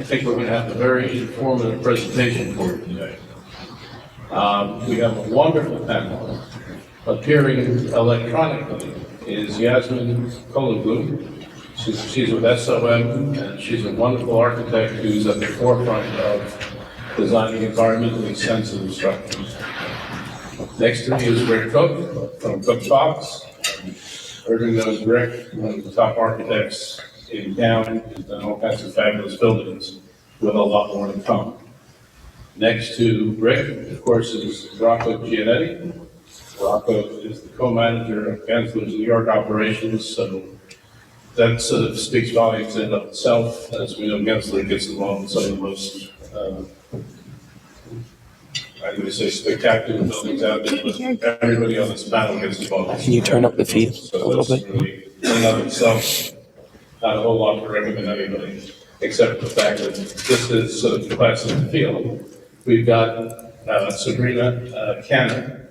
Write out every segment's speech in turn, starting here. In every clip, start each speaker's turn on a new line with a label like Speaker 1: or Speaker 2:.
Speaker 1: think we're going to have a very informative presentation for you today. We have a wonderful panel. Appearing electronically is Yasmin Kologlu. She's with SOM, and she's a wonderful architect who's at the forefront of designing environmentally sensitive structures. Next to me is Rick Cook from Cook Fox. Everyone knows Rick, one of the top architects in town. He's done all kinds of fabulous buildings with a lot more to come. Next to Rick, of course, is Rocco Giannetti. Rocco is the co-manager of Gensler's New York operations, so that sort of speaks volumes in and of itself. As we know, Gensler gets involved in some of the most, I would say, spectacular buildings out there, but everybody on this panel gets involved.
Speaker 2: Can you turn up the feed a little bit?
Speaker 1: Really, in and of itself, not a whole lot to recommend anybody, except the fact that this is sort of the class of the field. We've got Sabrina Cannon,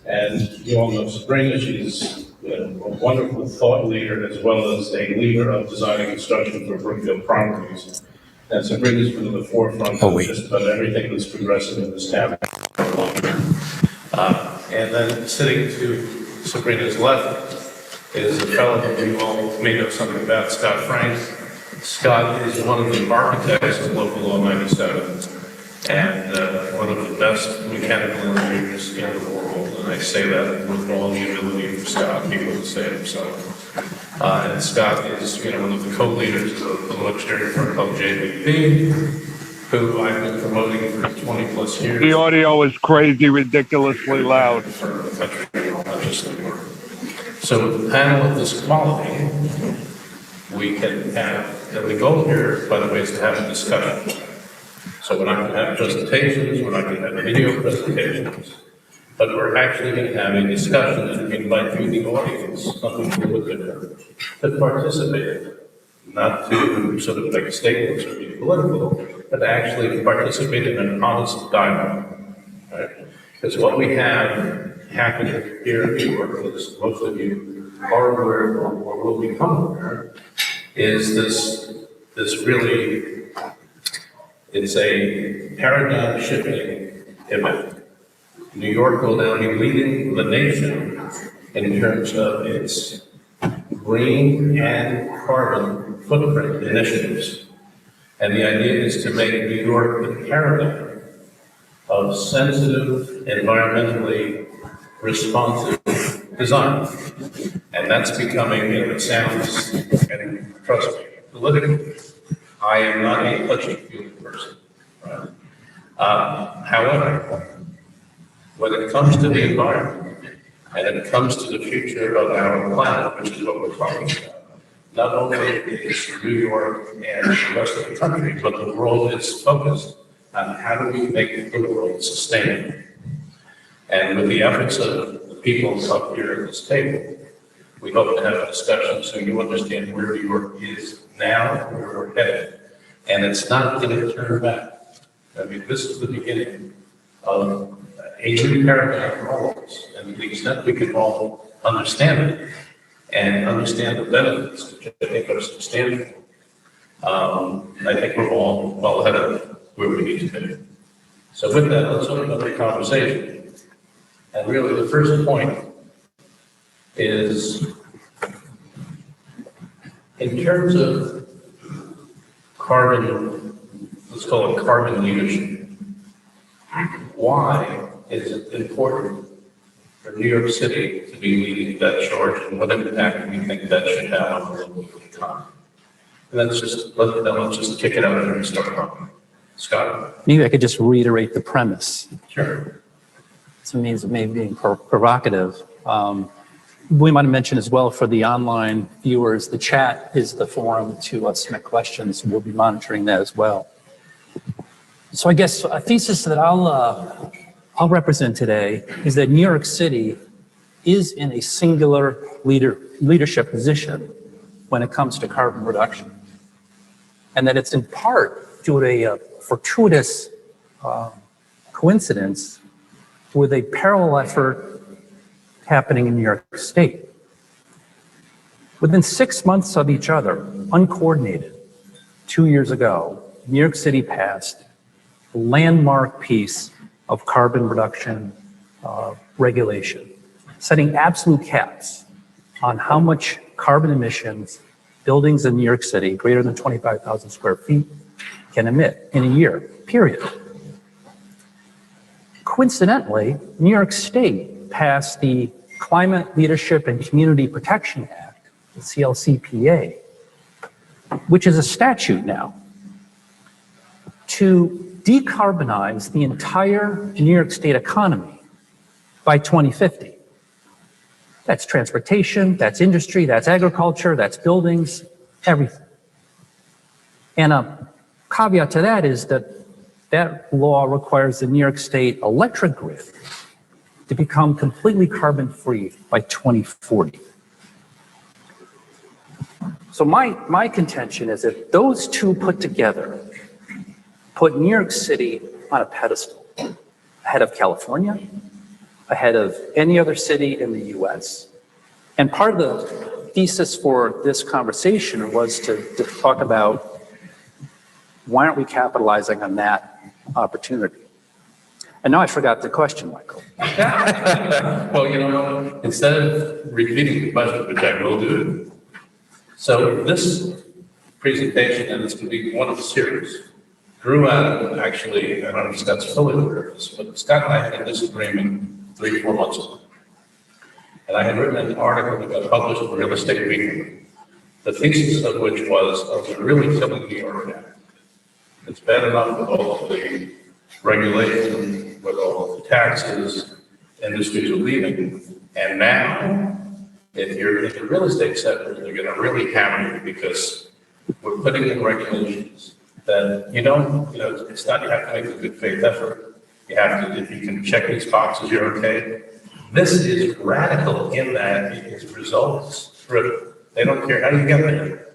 Speaker 1: and you all know Sabrina. She's a wonderful thought leader as well as a leader of design and construction for Brookfield Properties. And Sabrina's been in the forefront of just about everything that's progressive in this town. And then sitting to Sabrina's left is a fellow that you all may know something about, Scott Frank. Scott is one of the architects of Local Law 97 and one of the best mechanical engineers in the world. And I say that with all the humility of Scott, he wouldn't say it himself. And Scott is, one of the co-leaders of the luxury firm called JVP, who I've been promoting for 20 plus years.
Speaker 3: The audio is crazy, ridiculously loud.
Speaker 1: So with a panel of this quality, we can have, and the goal here, by the way, is to have a discussion. So we're not going to have presentations, we're not going to have video presentations, but we're actually going to have a discussion and invite you, the audience, something a little bit different, to participate, not to sort of make statements or be political, but actually to participate in an honest dialogue. Right? Because what we have happening here in New York, as most of you are aware or will become aware, is this really, it's a paradigm shifting event. New York will now be leading the nation in terms of its green and carbon footprint initiatives. And the idea is to make New York the paradigm of sensitive, environmentally responsive design. And that's becoming, it sounds, and trust me, politically, I am not a touchy-feely person. Right? However, when it comes to the environment, and it comes to the future of our planet, which is what we're talking about, not only is New York and the rest of the country, but the world is focused on how do we make the world sustainable. And with the efforts of the people up here at this table, we hope to have a discussion so you understand where New York is now, where we're headed. And it's not going to turn back. I mean, this is the beginning of a new paradigm for all of us. And to the extent we can all understand it and understand the benefits, which I think are substantial, I think we're all well ahead of where we need to be. So with that, let's open up the conversation. And really the first point is, in terms of carbon, let's call it carbon leadership, why is it important for New York City to be leading that charge, and what impact do we think that should have on the local economy? And let's just kick it out there and start talking. Scott?
Speaker 2: Maybe I could just reiterate the premise.
Speaker 1: Sure.
Speaker 2: So it means it may be provocative. We might mention as well for the online viewers, the chat is the forum to submit questions. We'll be monitoring that as well. So I guess a thesis that I'll represent today is that New York City is in a singular leadership position when it comes to carbon reduction. And that it's in part due to a fortuitous coincidence with a parallel effort happening in New York State. Within 6 months of each other, uncoordinated, 2 years ago, New York City passed a landmark piece of carbon reduction regulation, setting absolute caps on how much carbon emissions buildings in New York City greater than 25,000 square feet can emit in a year, period. Coincidentally, New York State passed the Climate Leadership and Community Protection Act, the CLCPA, which is a statute now, to decarbonize the entire New York State economy by 2050. That's transportation, that's industry, that's agriculture, that's buildings, everything. And a caveat to that is that that law requires the New York State electric grid to become completely carbon-free by 2040. So my contention is that those two put together put New York City on a pedestal, ahead of California, ahead of any other city in the US. And part of the thesis for this conversation was to talk about why aren't we capitalizing on that opportunity? And now I forgot the question, Michael.
Speaker 1: Well, you know, instead of repeating the question, which I will do, so this presentation, and this can be one of a series, grew out of, actually, I don't know if Scott's fully aware of this, but Scott and I had a disagreement 3 or 4 months ago. And I had written an article that got published in Real Estate Weekly, the thesis of which was, are we really killing New York now? It's bad enough with all of the regulation, with all of the taxes, industries are leaving. And now, if you're in the real estate sector, they're going to really hammer you because we're putting in regulations that you know, it's not you have to make a good faith effort. You have to, if you can check these boxes, you're okay. This is radical in that it is results driven. They don't care how you get there.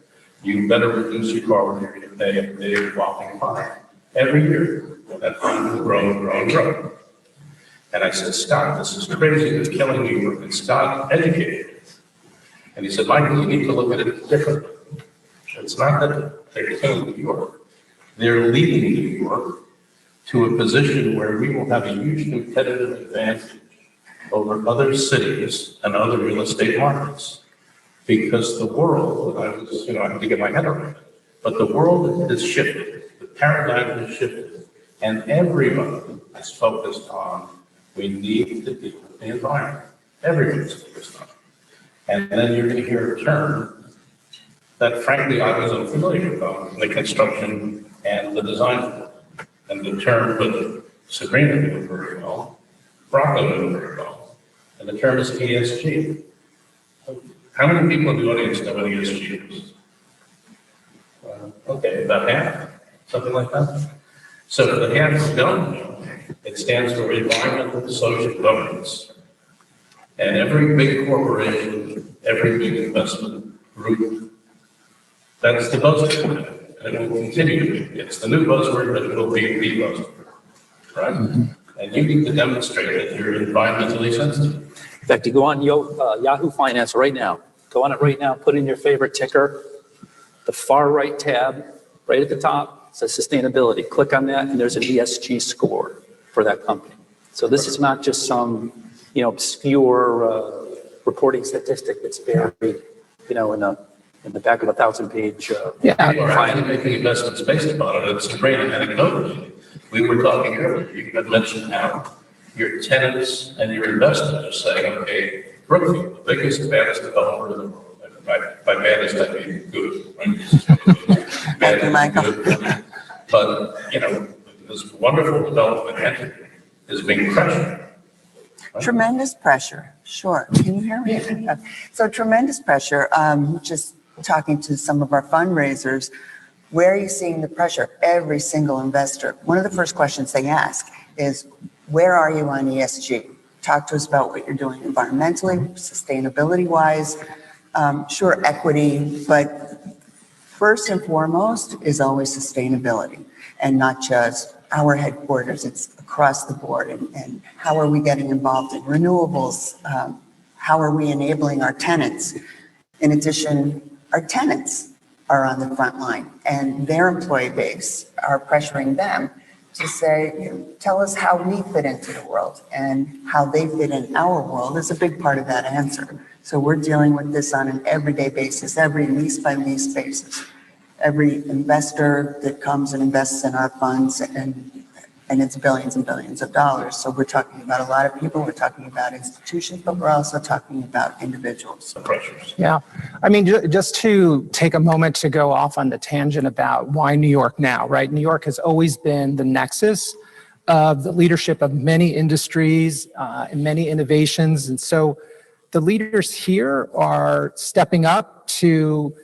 Speaker 1: You better reduce your carbon if they're walking by every year. That fund will grow and grow and grow. And I said, Scott, this is crazy. It's killing New York. And Scott educated me. And he said, Michael, you need to look at it differently. It's not that they're killing New York. They're leading New York to a position where we will have a huge competitive advantage over other cities and other real estate markets. Because the world, I have to get my head around it, but the world has shifted, the paradigm has shifted, and everyone is focused on we need to deal with the environment. Everyone's focused on it. And then you're going to hear a term that frankly I was unfamiliar with, the construction and the design. And the term, but Sabrina knew very well, Rocco knew very well, and the term is ESG. How many people in the audience know what ESG is? Okay, about half, something like that. So for the half who don't know, it stands for environmental social governance. And every big corporation, every big investment group, that's the buzzword, and it will continue to be. It's the new buzzword, but it will be the buzzword, right? And you need to demonstrate that you're environmentally sensitive.
Speaker 2: In fact, you go on Yahoo Finance right now. Go on it right now, put in your favorite ticker, the far right tab, right at the top, says sustainability. Click on that, and there's an ESG score for that company. So this is not just some, obscure reporting statistic that's buried, in the back of a 1,000-page.
Speaker 1: People are actually making investments based upon it. It's great anecdotally. We were talking earlier. You had mentioned how your tenants and your investors are saying, okay, Brookfield, the biggest, baddest developer in the world. By baddest, I mean good. Right?
Speaker 4: Thank you, Michael.
Speaker 1: Good. But, this wonderful development entity is being pressured. Right?
Speaker 4: Tremendous pressure, sure. Can you hear me? Yeah. So tremendous pressure, just talking to some of our fundraisers, where are you seeing the pressure? Every single investor. One of the first questions they ask is, where are you on ESG? Talk to us about what you're doing environmentally, sustainability-wise, sure, equity, but first and foremost is always sustainability, and not just our headquarters, it's across the board. And how are we getting involved in renewables? How are we enabling our tenants? In addition, our tenants are on the front line, and their employee base are pressuring them to say, tell us how we fit into the world, and how they fit in our world is a big part of that answer. So we're dealing with this on an everyday basis, every lease by lease basis. Every investor that comes and invests in our funds, and it's billions and billions of dollars. So we're talking about a lot of people, we're talking about institutions, but we're also talking about individuals.
Speaker 1: Pressures.
Speaker 5: Yeah. I mean, just to take a moment to go off on the tangent about why New York now, right? New York has always been the nexus of the leadership of many industries and many innovations. And so the leaders here are stepping up to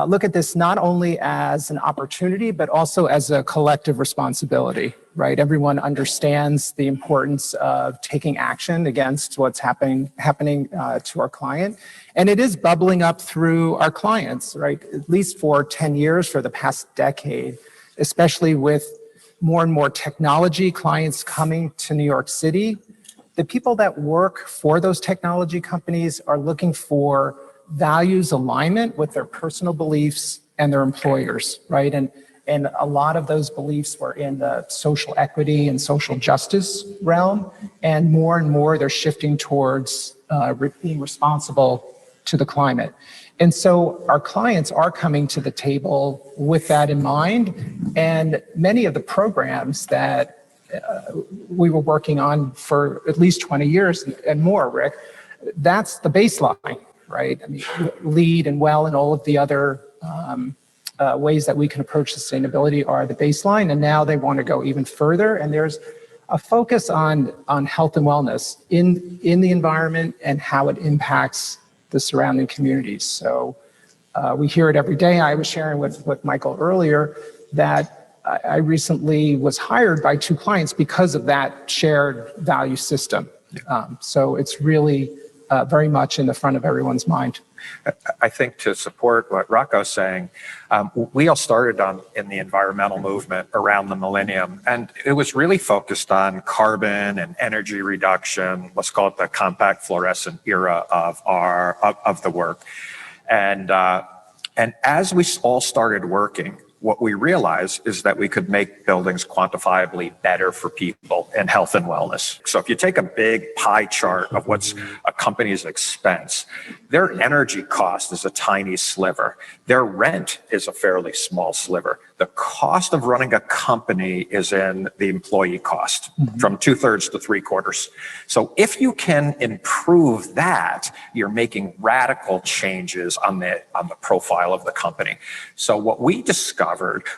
Speaker 5: look at this not only as an opportunity, but also as a collective responsibility, right? Everyone understands the importance of taking action against what's happening to our client. And it is bubbling up through our clients, right? At least for 10 years, for the past decade, especially with more and more technology clients coming to New York City. The people that work for those technology companies are looking for values alignment with their personal beliefs and their employers, right? And a lot of those beliefs were in the social equity and social justice realm, and more they're shifting towards being responsible to the climate. And so our clients are coming to the table with that in mind, and many of the programs that we were working on for at least 20 years and more, Rick, that's the baseline. Right? I mean, LEED and WELL and all of the other ways that we can approach sustainability are the baseline, and now they want to go even further. And there's a focus on health and wellness in the environment and how it impacts the surrounding communities. So we hear it every day. I was sharing with Michael earlier that I recently was hired by 2 clients because of that shared value system. So it's really very much in the front of everyone's mind.
Speaker 6: I think to support what Rocco's saying, we all started in the environmental movement around the millennium, and it was really focused on carbon and energy reduction. Let's call it the compact fluorescent era of the work. And as we all started working, what we realized is that we could make buildings quantifiably better for people in health and wellness. So if you take a big pie chart of what's a company's expense, their energy cost is a tiny sliver. Their rent is a fairly small sliver. The cost of running a company is in the employee cost, from 2/3 to 3/4. So if you can improve that, you're making radical changes on the profile of the company. So what we discovered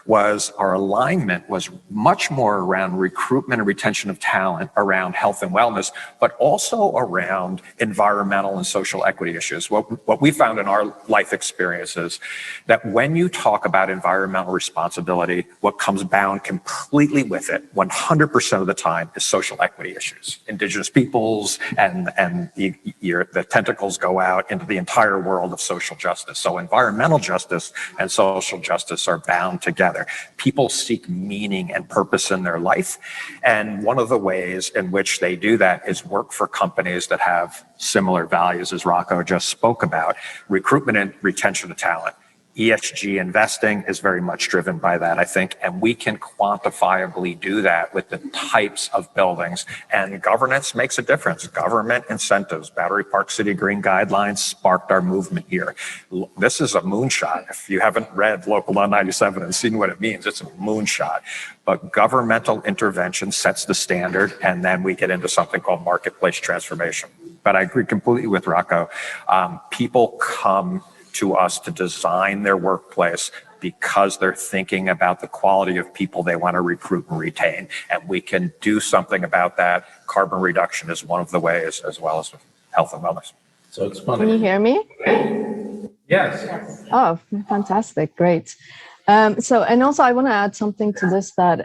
Speaker 6: was our alignment was much more around recruitment and retention of talent, around health and wellness, but also around environmental and social equity issues. What we found in our life experience is that when you talk about environmental responsibility, what comes bound completely with it, 100% of the time, is social equity issues. Indigenous peoples and the tentacles go out into the entire world of social justice. So environmental justice and social justice are bound together. People seek meaning and purpose in their life. And one of the ways in which they do that is work for companies that have similar values, as Rocco just spoke about. Recruitment and retention of talent. ESG investing is very much driven by that, I think, and we can quantifiably do that with the types of buildings, and governance makes a difference. Government incentives, Battery Park City Green Guidelines sparked our movement here. This is a moonshot. If you haven't read Local Law 97 and seen what it means, it's a moonshot. But governmental intervention sets the standard, and then we get into something called marketplace transformation. But I agree completely with Rocco. People come to us to design their workplace because they're thinking about the quality of people they want to recruit and retain. And we can do something about that. Carbon reduction is one of the ways, as well as health and wellness.
Speaker 1: So it's funny.
Speaker 7: Can you hear me?
Speaker 1: Yes.
Speaker 7: Oh, fantastic. Great. And also I want to add something to this, that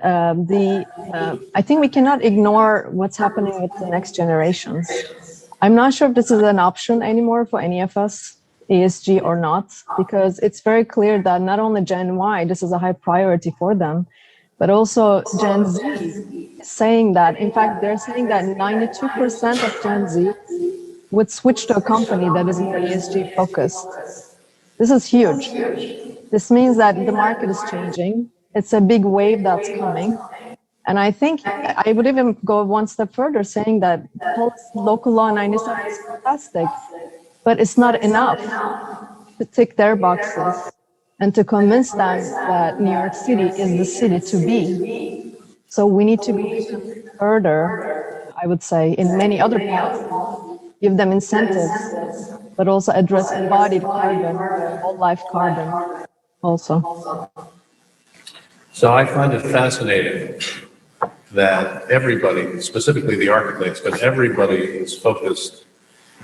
Speaker 7: I think we cannot ignore what's happening with the next generations. I'm not sure if this is an option anymore for any of us, ESG or not, because it's very clear that not only Gen Y, this is a high priority for them, but also Gen Z is saying that, in fact, they're saying that 92% of Gen Z would switch to a company that is more ESG focused. This is huge. This means that the market is changing. It's a big wave that's coming. And I think I would even go one step further saying that local law 97 is fantastic, but it's not enough to tick their boxes and to convince them that New York City is the city to be. So we need to go further, I would say, in many other policies, give them incentives, but also address embodied carbon, whole life carbon also.
Speaker 1: So I find it fascinating that everybody, specifically the architects, but everybody is focused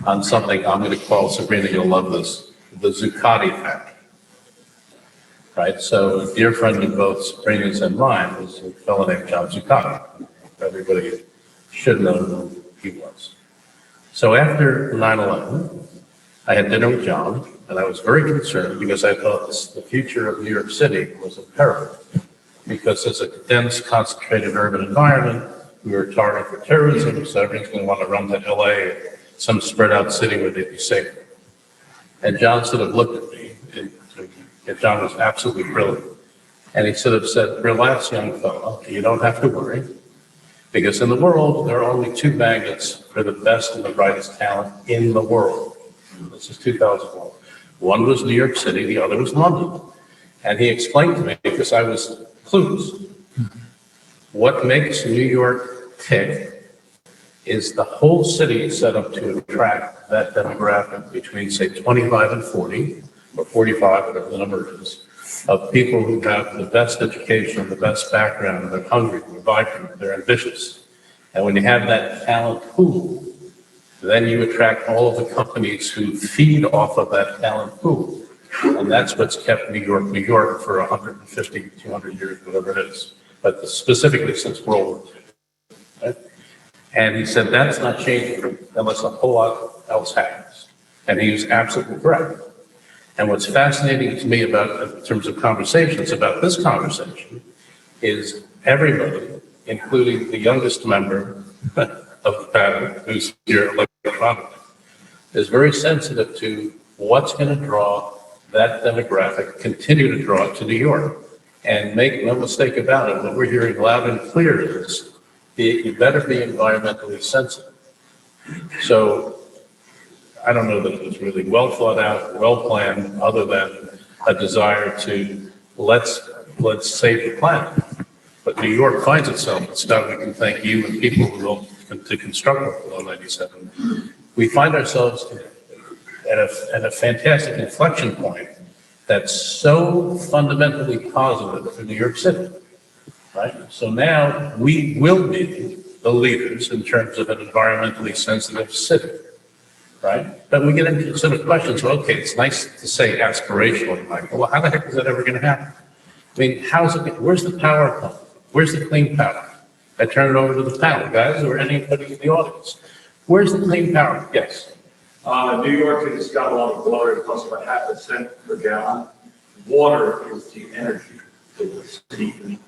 Speaker 1: on something I'm going to call, Sabrina, you'll love this, the Zuccotti factor. Right? So a dear friend of both Sabrina's and mine was a fellow named John Zuccotti. Everybody should know who he was. So after 9/11, I had dinner with John, and I was very concerned because I thought the future of New York City was in peril. Because it's a dense, concentrated urban environment, we were targeted for terrorism, so everyone's going to want to run to LA, some spread out city where they'd be safe. And John sort of looked at me, and John was absolutely brilliant. And he sort of said, relax, young fellow, you don't have to worry. Because in the world, there are only two magnets for the best and the brightest talent in the world. This is 2001. One was New York City, the other was London. And he explained to me, because I was clueless, what makes New York tick is the whole city is set up to attract that demographic between, say, 25 and 40, or 45, whatever the number is, of people who have the best education, the best background, they're hungry, they're vibrant, they're ambitious. And when you have that talent pool, then you attract all of the companies who feed off of that talent pool. And that's what's kept New York for 150, 200 years, whatever it is. But specifically since World War II. Right? And he said, that's not changing unless a whole lot else happens. And he was absolutely correct. And what's fascinating to me about, in terms of conversations about this conversation, is everybody, including the youngest member of the panel, who's here electronically, is very sensitive to what's going to draw that demographic, continue to draw it to New York. And make no mistake about it, what we're hearing loud and clear is you better be environmentally sensitive. So I don't know that it was really well thought out, well planned, other than a desire to let's save the planet. But New York finds itself, Scott, we can thank you and people who helped to construct Law 97. We find ourselves at a fantastic inflection point that's so fundamentally positive for New York City, right? So now we will be the leaders in terms of an environmentally sensitive city, right? But we get into sort of questions, well, okay, it's nice to say aspirationally, Michael, well, how the heck is that ever going to happen? I mean, where's the power come? Where's the clean power? I turn it over to the panel, guys, or anybody in the audience. Where's the clean power? Yes.
Speaker 8: New York has got a lot of water. It costs about half a cent per gallon. Water is the energy that the city can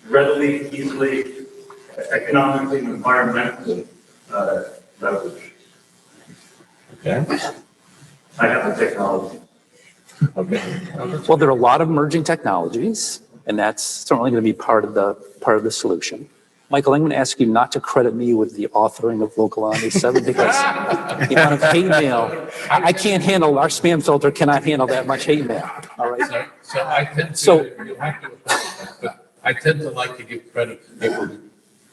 Speaker 8: readily, easily, economically, and environmentally leverage.
Speaker 1: Okay.
Speaker 8: I have the technology.
Speaker 1: Okay.
Speaker 2: Well, there are a lot of emerging technologies, and that's certainly going to be part of the solution. Michael, I'm going to ask you not to credit me with the authoring of Local Law 97 because the amount of hate mail, I can't handle, our spam filter cannot handle that much hate mail. All right.
Speaker 1: So I tend to,
Speaker 2: So-
Speaker 1: you have to, but I tend to like to give credit to people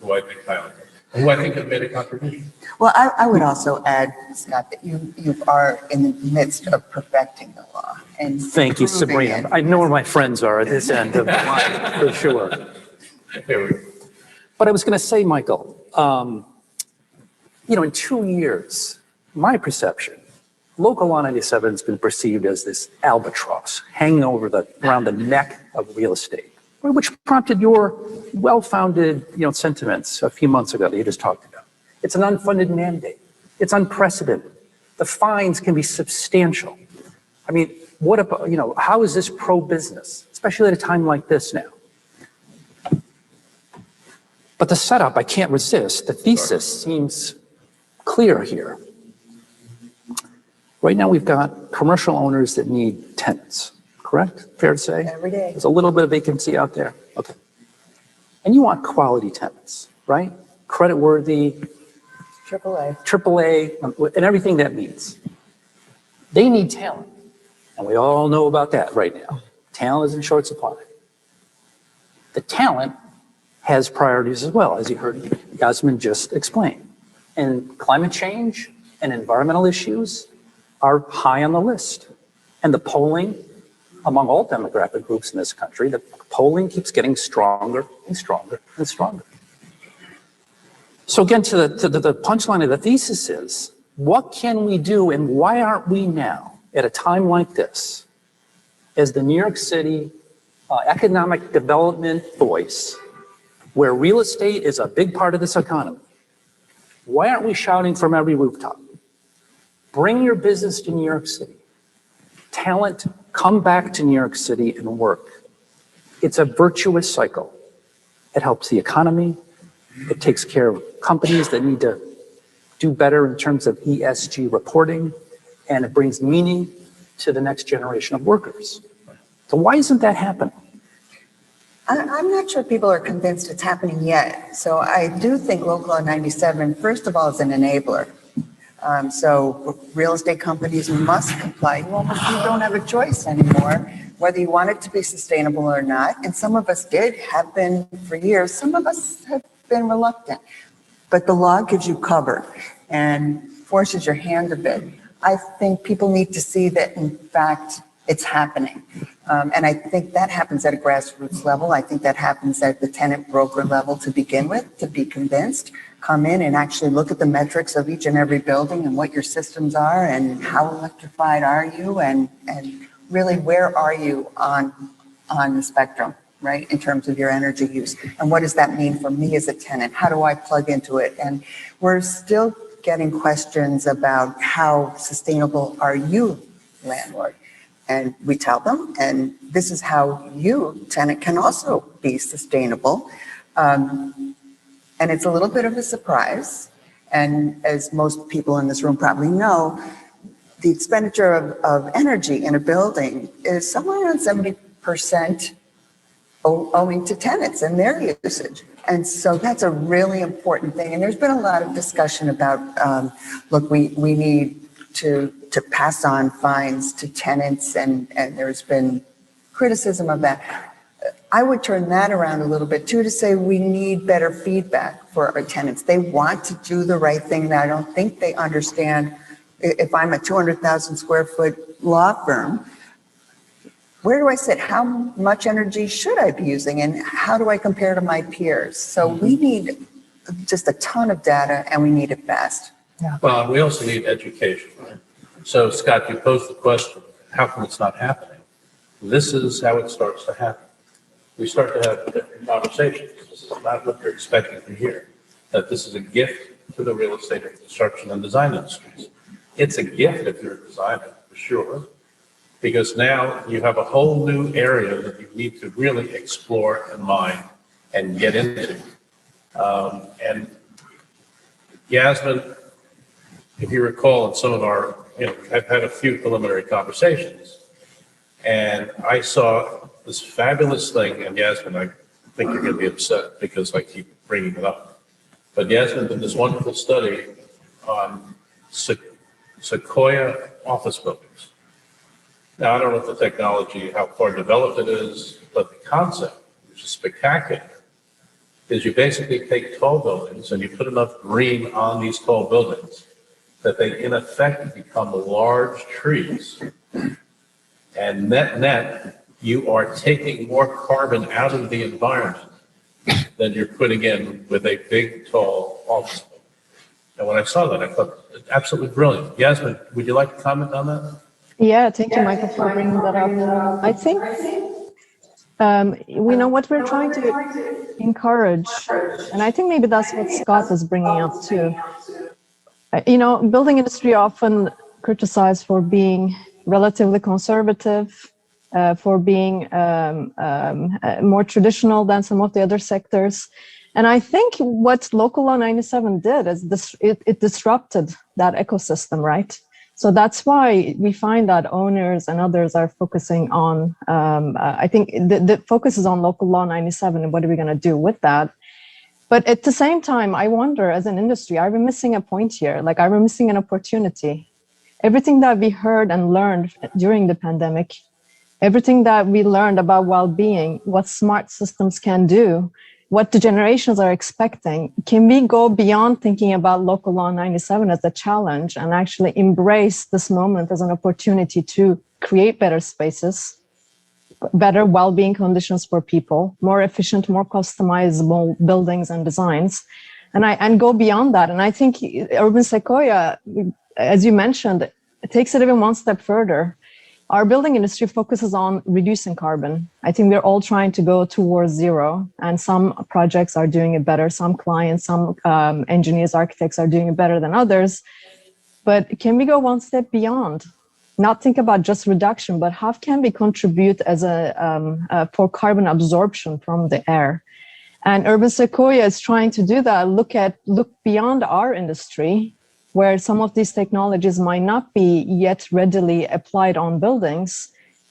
Speaker 1: who I think highly, who I think have made a contribution.
Speaker 4: Well, I would also add, Scott, that you are in the midst of perfecting the law and
Speaker 2: Thank you,
Speaker 4: improving
Speaker 2: Sabrina.
Speaker 4: it.
Speaker 2: I know where my friends are at this end of the line, for sure.
Speaker 1: There we go.
Speaker 2: But I was going to say, Michael, in 2 years, my perception, Local Law 97 has been perceived as this albatross hanging over around the neck of real estate, which prompted your well-founded, sentiments a few months ago that you just talked about. It's an unfunded mandate. It's unprecedented. The fines can be substantial. I mean, what about, how is this pro-business, especially at a time like this now? But the setup, I can't resist. The thesis seems clear here. Right now, we've got commercial owners that need tenants, correct? Fair to say?
Speaker 4: Every day.
Speaker 2: There's a little bit of vacancy out there. Okay. And you want quality tenants, right? Creditworthy, AAA, and everything that means. They need talent. And we all know about that right now. Talent is in short supply. The talent has priorities as well, as you heard Yasmin just explain. And climate change and environmental issues are high on the list. And the polling among all demographic groups in this country, the polling keeps getting stronger and stronger and stronger. So again, to the punchline of the thesis is, what can we do and why aren't we now, at a time like this, as the New York City economic development voice, where real estate is a big part of this economy, why aren't we shouting from every rooftop? Bring your business to New York City. Talent, come back to New York City and work. It's a virtuous cycle. It helps the economy. It takes care of companies that need to do better in terms of ESG reporting, and it brings meaning to the next generation of workers. So why isn't that happening?
Speaker 4: I'm not sure people are convinced it's happening yet. So I do think Local Law 97, first of all, is an enabler. So real estate companies must comply. You don't have a choice anymore, whether you want it to be sustainable or not. And some of us have been for years. Some of us have been reluctant. But the law gives you cover and forces your hand a bit. I think people need to see that, in fact, it's happening. And I think that happens at a grassroots level. I think that happens at the tenant broker level to begin with, to be convinced. Come in and actually look at the metrics of each and every building and what your systems are and how electrified are you and really where are you on the spectrum, right, in terms of your energy use. And what does that mean for me as a tenant? How do I plug into it? And we're still getting questions about how sustainable are you, landlord? And we tell them, and this is how you, tenant, can also be sustainable. And it's a little bit of a surprise. And as most people in this room probably know, the expenditure of energy in a building is somewhere around 70% owing to tenants and their usage. And so that's a really important thing. And there's been a lot of discussion about, look, we need to pass on fines to tenants, and there's been criticism of that. I would turn that around a little bit too, to say we need better feedback for our tenants. They want to do the right thing. That I don't think they understand. If I'm a 200,000 square foot law firm, where do I sit? How much energy should I be using? And how do I compare to my peers? So we need just a ton of data, and we need it fast.
Speaker 5: Yeah.
Speaker 1: Well, and we also need education, right? So Scott, you posed the question, how come it's not happening? This is how it starts to happen. We start to have different conversations. This is not what you're expecting to hear, that this is a gift to the real estate and construction and design industries. It's a gift if you're a designer, for sure, because now you have a whole new area that you need to really explore and mine and get into. And Yasmin, if you recall, in some of our, I've had a few preliminary conversations, and I saw this fabulous thing, and Yasmin, I think you're going to be upset because I keep bringing it up, but Yasmin did this wonderful study on Sequoia office buildings. Now, I don't know if the technology, how far developed it is, but the concept, which is spectacular, is you basically take tall buildings and you put enough green on these tall buildings that they in effect become large trees. And net, you are taking more carbon out of the environment than you're putting in with a big, tall office building. And when I saw that, I thought, absolutely brilliant. Yasmin, would you like to comment on that?
Speaker 7: Yeah, thank you, Michael, for bringing that up. I think we know what we're trying to encourage, and I think maybe that's what Scott is bringing up too. Building industry often criticized for being relatively conservative, for being more traditional than some of the other sectors. And I think what Local Law 97 did is it disrupted that ecosystem, right? So that's why we find that owners and others are focusing on, I think the focus is on local law 97 and what are we going to do with that? But at the same time, I wonder as an industry, are we missing a point here? Like, are we missing an opportunity? Everything that we heard and learned during the pandemic, everything that we learned about well-being, what smart systems can do, what the generations are expecting, can we go beyond thinking about local law 97 as a challenge and actually embrace this moment as an opportunity to create better spaces, better well-being conditions for people, more efficient, more customizable buildings and designs, and go beyond that? And I think Urban Sequoia, as you mentioned, it takes it even one step further. Our building industry focuses on reducing carbon. I think we're all trying to go towards zero, and some projects are doing it better. Some clients, some engineers, architects are doing it better than others. But can we go one step beyond? Not think about just reduction, but how can we contribute as for carbon absorption from the air? And Urban Sequoia is trying to do that. Look beyond our industry, where some of these technologies might not be yet readily applied on buildings,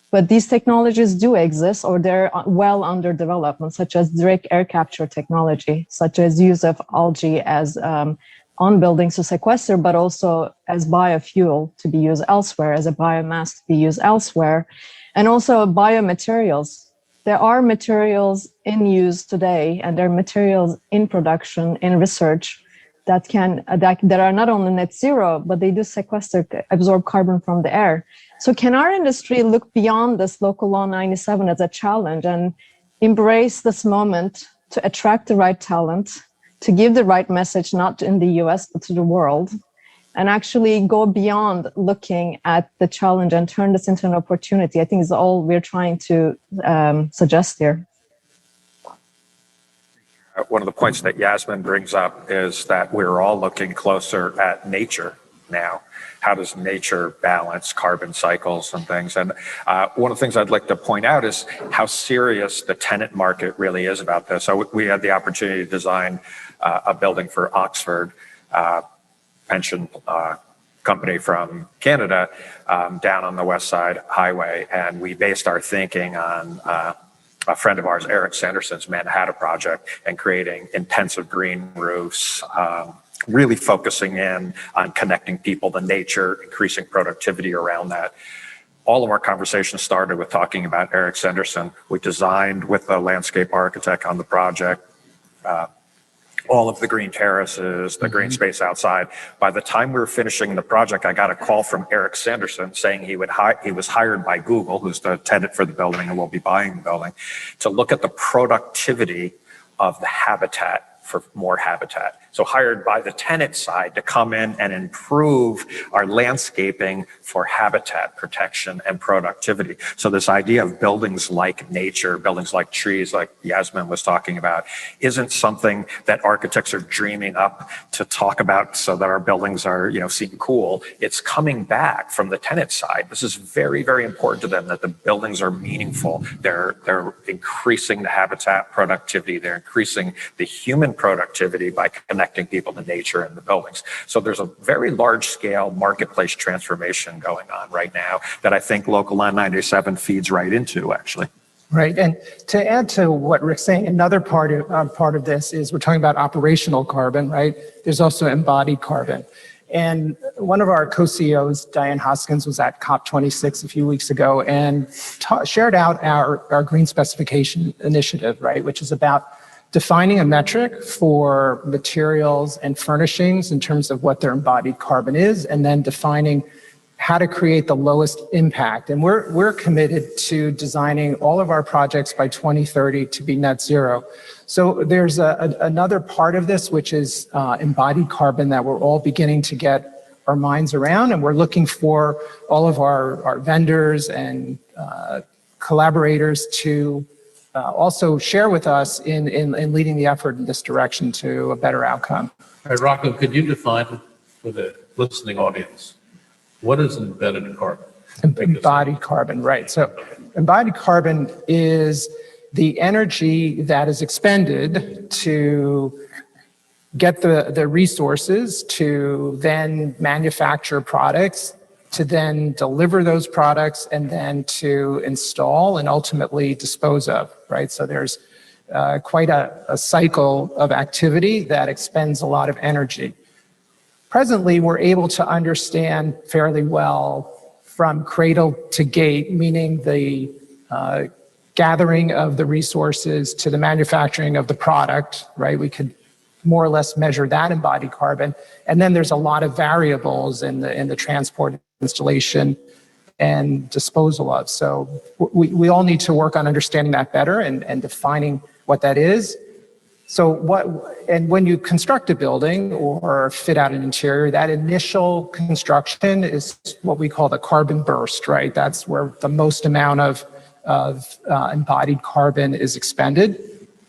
Speaker 7: but these technologies do exist, or they're well under development, such as direct air capture technology, such as use of algae as on buildings to sequester, but also as biofuel to be used elsewhere, as a biomass to be used elsewhere, and also biomaterials. There are materials in use today, and there are materials in production, in research, that are not only net zero, but they do absorb carbon from the air. So can our industry look beyond this local law 97 as a challenge and embrace this moment to attract the right talent, to give the right message, not in the US, but to the world, and actually go beyond looking at the challenge and turn this into an opportunity? I think is all we're trying to suggest here.
Speaker 6: One of the points that Yasmin brings up is that we're all looking closer at nature now. How does nature balance carbon cycles and things? And one of the things I'd like to point out is how serious the tenant market really is about this. So we had the opportunity to design a building for Oxford pension company from Canada down on the West Side Highway. And we based our thinking on a friend of ours, Eric Sanderson's Manhattan project, and creating intensive green roofs, really focusing in on connecting people to nature, increasing productivity around that. All of our conversations started with talking about Eric Sanderson. We designed with the landscape architect on the project, all of the green terraces, the green space outside. By the time we were finishing the project, I got a call from Eric Sanderson saying he was hired by Google, who's the tenant for the building and will be buying the building, to look at the productivity of the habitat for more habitat. So hired by the tenant side to come in and improve our landscaping for habitat protection and productivity. So this idea of buildings like nature, buildings like trees, like Yasmin was talking about, isn't something that architects are dreaming up to talk about so that our buildings are, seem cool. It's coming back from the tenant side. This is very, very important to them, that the buildings are meaningful. They're increasing the habitat productivity. They're increasing the human productivity by connecting people to nature and the buildings. So there's a very large scale marketplace transformation going on right now that I think Local Law 97 feeds right into, actually.
Speaker 5: Right, and to add to what Rick's saying, another part of this is we're talking about operational carbon, right? There's also embodied carbon. And one of our co-CEOs, Diane Hoskins, was at COP26 a few weeks ago and shared out our green specification initiative, right? Which is about defining a metric for materials and furnishings in terms of what their embodied carbon is, and then defining how to create the lowest impact. And we're committed to designing all of our projects by 2030 to be net zero. So there's another part of this, which is embodied carbon, that we're all beginning to get our minds around, and we're looking for all of our vendors and collaborators to also share with us in leading the effort in this direction to a better outcome.
Speaker 1: All right, Rocco, could you define for the listening audience, what is embedded carbon?
Speaker 5: Embodied carbon, right. So embodied carbon is the energy that is expended to get the resources to then manufacture products to then deliver those products and then to install and ultimately dispose of, right? So there's quite a cycle of activity that expends a lot of energy. Presently, we're able to understand fairly well from cradle to gate, meaning the gathering of the resources to the manufacturing of the product, right? We could more or less measure that embodied carbon. And then there's a lot of variables in the transport, installation, and disposal of. So we all need to work on understanding that better and defining what that is. So when you construct a building or fit out an interior, that initial construction is what we call the carbon burst, right? That's where the most amount of embodied carbon is expended.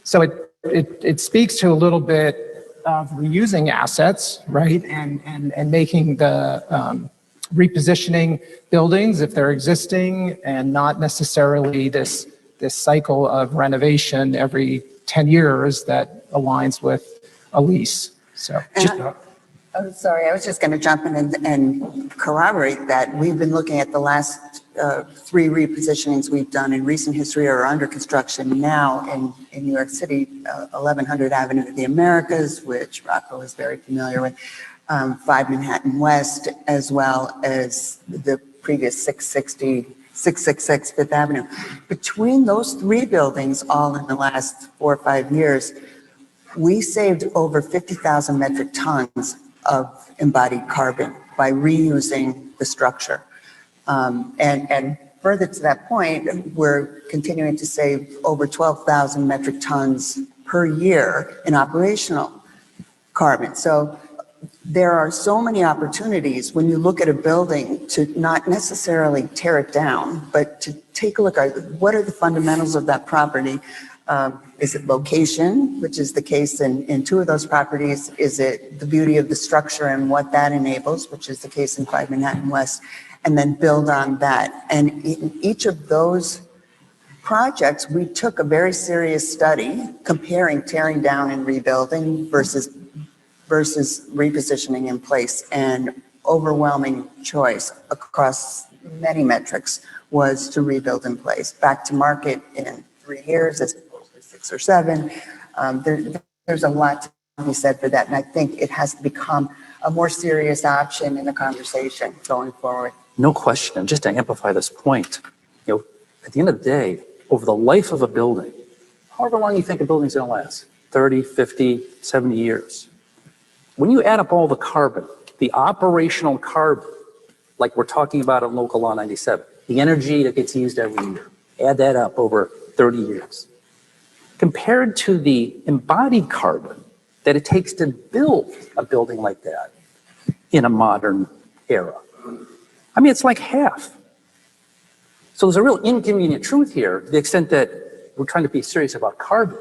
Speaker 5: So it speaks to a little bit of reusing assets, right? And making the repositioning buildings if they're existing and not necessarily this cycle of renovation every 10 years that aligns with a lease. So
Speaker 4: Oh, sorry, I was just going to jump in and corroborate that. We've been looking at the last 3 repositionings we've done in recent history or under construction now in New York City, 1100 Avenue of the Americas, which Rocco is very familiar with, 5 Manhattan West, as well as the previous 666 Fifth Avenue. Between those 3 buildings, all in the last 4 or 5 years, we saved over 50,000 metric tons of embodied carbon by reusing the structure. And further to that point, we're continuing to save over 12,000 metric tons per year in operational carbon. So there are so many opportunities when you look at a building to not necessarily tear it down, but to take a look at what are the fundamentals of that property. Is it location, which is the case in 2 of those properties? Is it the beauty of the structure and what that enables, which is the case in 5 Manhattan West, and then build on that. And in each of those projects, we took a very serious study comparing tearing down and rebuilding versus repositioning in place, and overwhelming choice across many metrics was to rebuild in place. Back to market in 3 years as opposed to 6 or 7. There's a lot to be said for that, and I think it has to become a more serious option in the conversation going forward.
Speaker 2: No question. And just to amplify this point, at the end of the day, over the life of a building, however long you think a building's going to last, 30, 50, 70 years, when you add up all the carbon, the operational carbon, like we're talking about in Local Law 97, the energy that gets used every year, add that up over 30 years, compared to the embodied carbon that it takes to build a building like that in a modern era. I mean, it's like half. So there's a real inconvenient truth here to the extent that we're trying to be serious about carbon,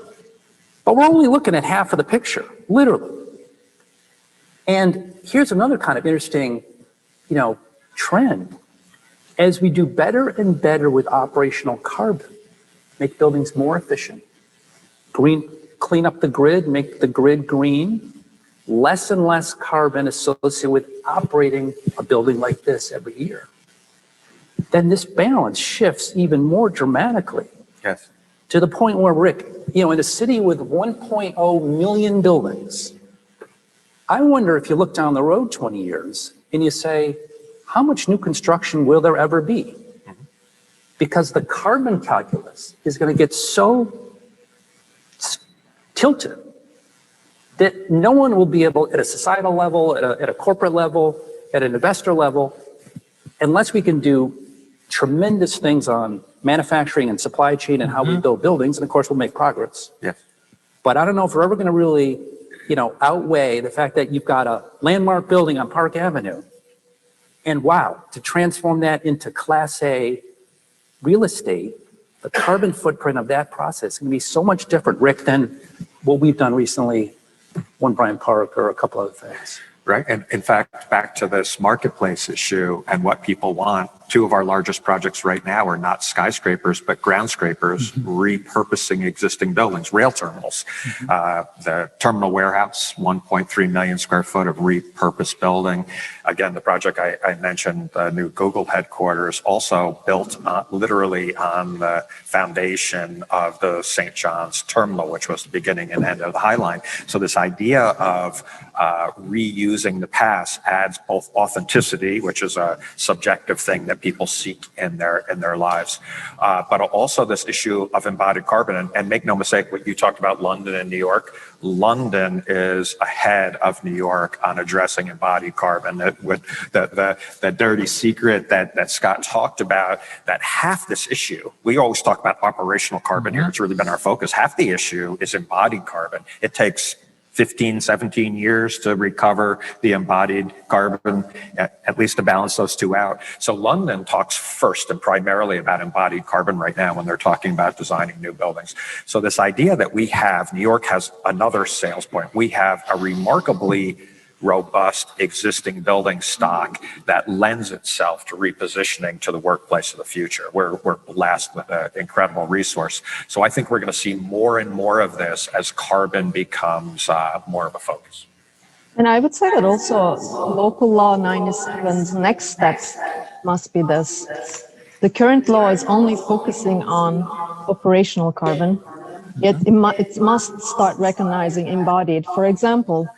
Speaker 2: but we're only looking at half of the picture, literally. And here's another kind of interesting, trend. As we do better and better with operational carbon, make buildings more efficient, clean up the grid, make the grid green, less and less carbon associated with operating a building like this every year, then this balance shifts even more dramatically.
Speaker 6: Yes.
Speaker 2: To the point where, Rick, in a city with 1.0 million buildings, I wonder if you look down the road 20 years and you say, how much new construction will there ever be? Mm-hmm. Because the carbon calculus is going to get so tilted that no one will be able, at a societal level, at a corporate level, at an investor level, unless we can do tremendous things on manufacturing and supply chain and how we build buildings, and of course we'll make progress.
Speaker 6: Yes.
Speaker 2: But I don't know if we're ever going to really, outweigh the fact that you've got a landmark building on Park Avenue, and wow, to transform that into Class A real estate, the carbon footprint of that process is going to be so much different, Rick, than what we've done recently, One Bryant Park or a couple other things.
Speaker 6: Right. And in fact, back to this marketplace issue and what people want, Two of our largest projects right now are not skyscrapers, but ground scrapers, repurposing existing buildings, rail terminals. The terminal warehouse, 1.3 million square foot of repurposed building. Again, the project I mentioned, the new Google headquarters, also built literally on the foundation of the St. John's terminal, which was the beginning and end of the High Line. So this idea of reusing the past adds both authenticity, which is a subjective thing that people seek in their lives, but also this issue of embodied carbon. And make no mistake, what you talked about, London and New York. London is ahead of New York on addressing embodied carbon. The dirty secret that Scott talked about, that half this issue, we always talk about operational carbon here. It's really been our focus. Half the issue is embodied carbon. It takes 15, 17 years to recover the embodied carbon, at least to balance those two out. So London talks first and primarily about embodied carbon right now when they're talking about designing new buildings. So this idea that we have, New York has another sales point. We have a remarkably robust existing building stock that lends itself to repositioning to the workplace of the future. We're blessed with an incredible resource. So I think we're going to see more and more of this as carbon becomes more of a focus.
Speaker 7: And I would say that also local law 97's next step must be this. The current law is only focusing on operational carbon, yet it must start recognizing embodied. For example,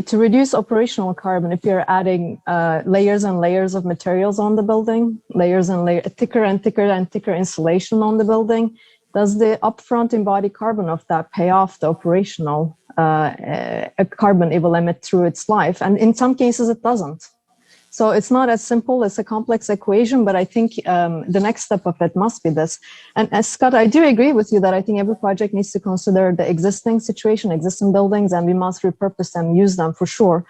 Speaker 7: to reduce operational carbon, if you're adding layers and layers of materials on the building, layers and layers, thicker and thicker and thicker insulation on the building, does the upfront embodied carbon of that pay off the operational carbon it will emit through its life? And in some cases, it doesn't. So it's not as simple, it's a complex equation, but I think the next step of it must be this. And as Scott, I do agree with you that I think every project needs to consider the existing situation, existing buildings, and we must repurpose them, use them for sure.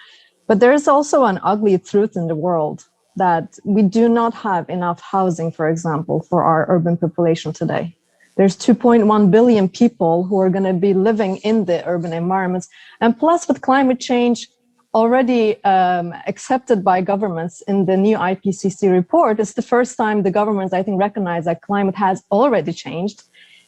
Speaker 7: But there is also an ugly truth in the world that we do not have enough housing, for example, for our urban population today. There's 2.1 billion people who are going to be living in the urban environments. And plus with climate change, already accepted by governments in the new IPCC report. It's the first time the governments, I think, recognize that climate has already changed.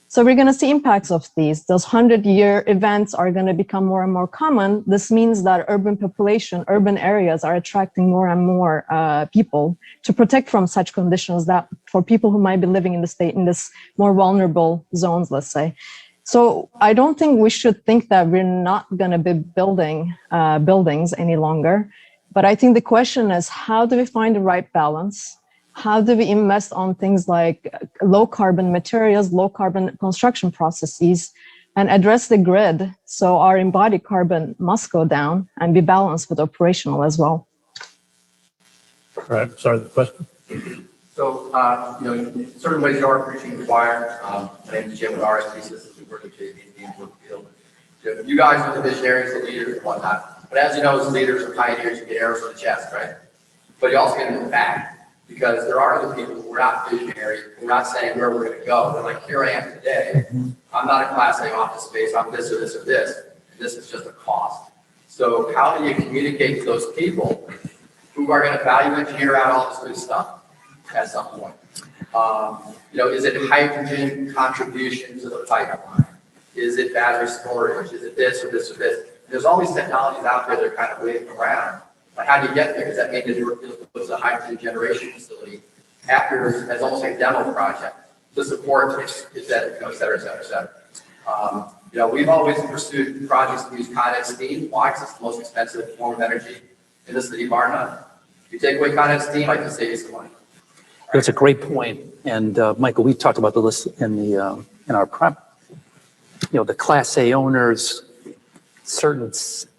Speaker 7: So we're going to see impacts of these. Those 100-year events are going to become more and more common. This means that urban population, urban areas are attracting more and more people to protect from such conditions that for people who might be living in the state in this more vulnerable zones, let's say. So I don't think we should think that we're not going to be building buildings any longer. But I think the question is, how do we find the right balance? How do we invest on things like low carbon materials, low carbon construction processes, and address the grid so our embodied carbon must go down and be balanced with operational as well?
Speaker 1: All right, sorry, the question?
Speaker 9: So, in certain ways you are preaching to the choir. My name is Jim with RSP Systems. We work at JV in the field. You guys are the visionaries, the leaders, and whatnot. But as you know, as leaders and pioneers, you get arrows to the chest, right? But you also get in the back, because there are other people who are not visionary, who are not saying where we're going to go. They're like, here I am today. I'm not a Class A office space. I'm this or this or this. And this is just a cost. So how do you communicate to those people who are going to value engineer out all this good stuff at some point? Is it hydrogen contribution to the pipeline? Is it battery storage? Is it this or this or this? There's all these technologies out there that are kind of waiting around. But how do you get there? Does that mean that you're a hydrogen generation facility after as almost like a demo project to support et cetera, et cetera, et cetera, et cetera? We've always pursued projects that use Con Ed steam. Why? Because it's the most expensive form of energy in the city, bar none. If you take away Con Ed steam, I can save you some money.
Speaker 2: That's a great point. And Michael, we talked about the list in our prep. The Class A owners, certain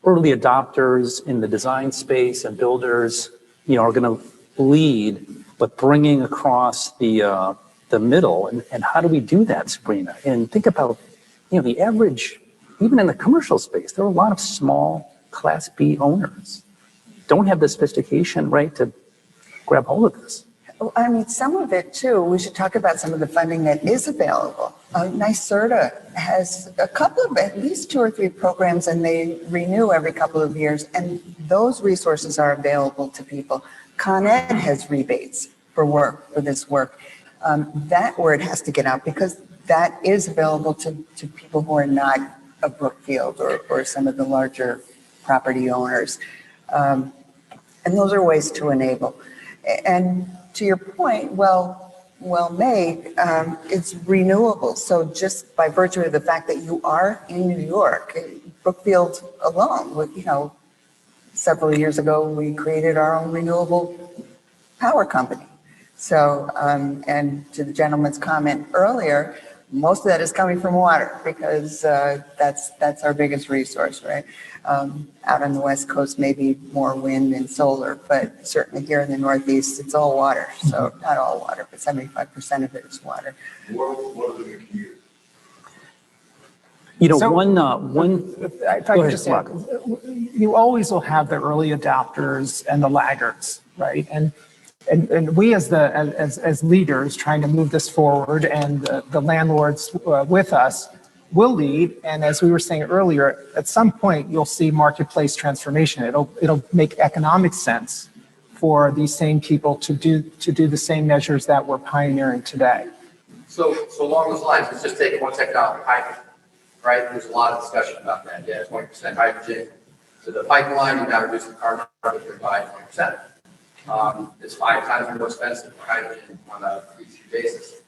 Speaker 2: early adopters in the design space and builders, are going to lead, but bringing across the middle. And how do we do that, Sabrina? And think about, the average, even in the commercial space, there are a lot of small Class B owners. Don't have the sophistication, right, to grab hold of this.
Speaker 4: I mean, some of it too, we should talk about some of the funding that is available. NYSERDA has a couple of, at least 2 or 3 programs, and they renew every couple of years, and those resources are available to people. Con Ed has rebates for this work. That word has to get out because that is available to people who are not a Brookfield or some of the larger property owners. And those are ways to enable. And to your point, well made, it's renewable. So just by virtue of the fact that you are in New York, Brookfield alone, with, several years ago, we created our own renewable power company. So, and to the gentleman's comment earlier, most of that is coming from water because that's our biggest resource, right? Out on the West Coast, maybe more wind and solar, but certainly here in the Northeast, it's all water. So not all water, but 75% of it is water.
Speaker 8: What are the big use?
Speaker 5: So-
Speaker 2: one,
Speaker 5: If I
Speaker 2: Go
Speaker 5: could
Speaker 2: ahead,
Speaker 5: just say,
Speaker 2: Mark.
Speaker 5: you always will have the early adopters and the laggards, right? And we as leaders trying to move this forward and the landlords with us will lead. And as we were saying earlier, at some point you'll see marketplace transformation. It'll make economic sense for these same people to do the same measures that we're pioneering today.
Speaker 9: So along those lines, let's just take one technology, hydrogen, right? There's a lot of discussion about that. Yeah, 20% hydrogen. So the pipeline, you now reduce the carbon footprint by 20%. It's 5 times more expensive for hydrogen on a PCU basis.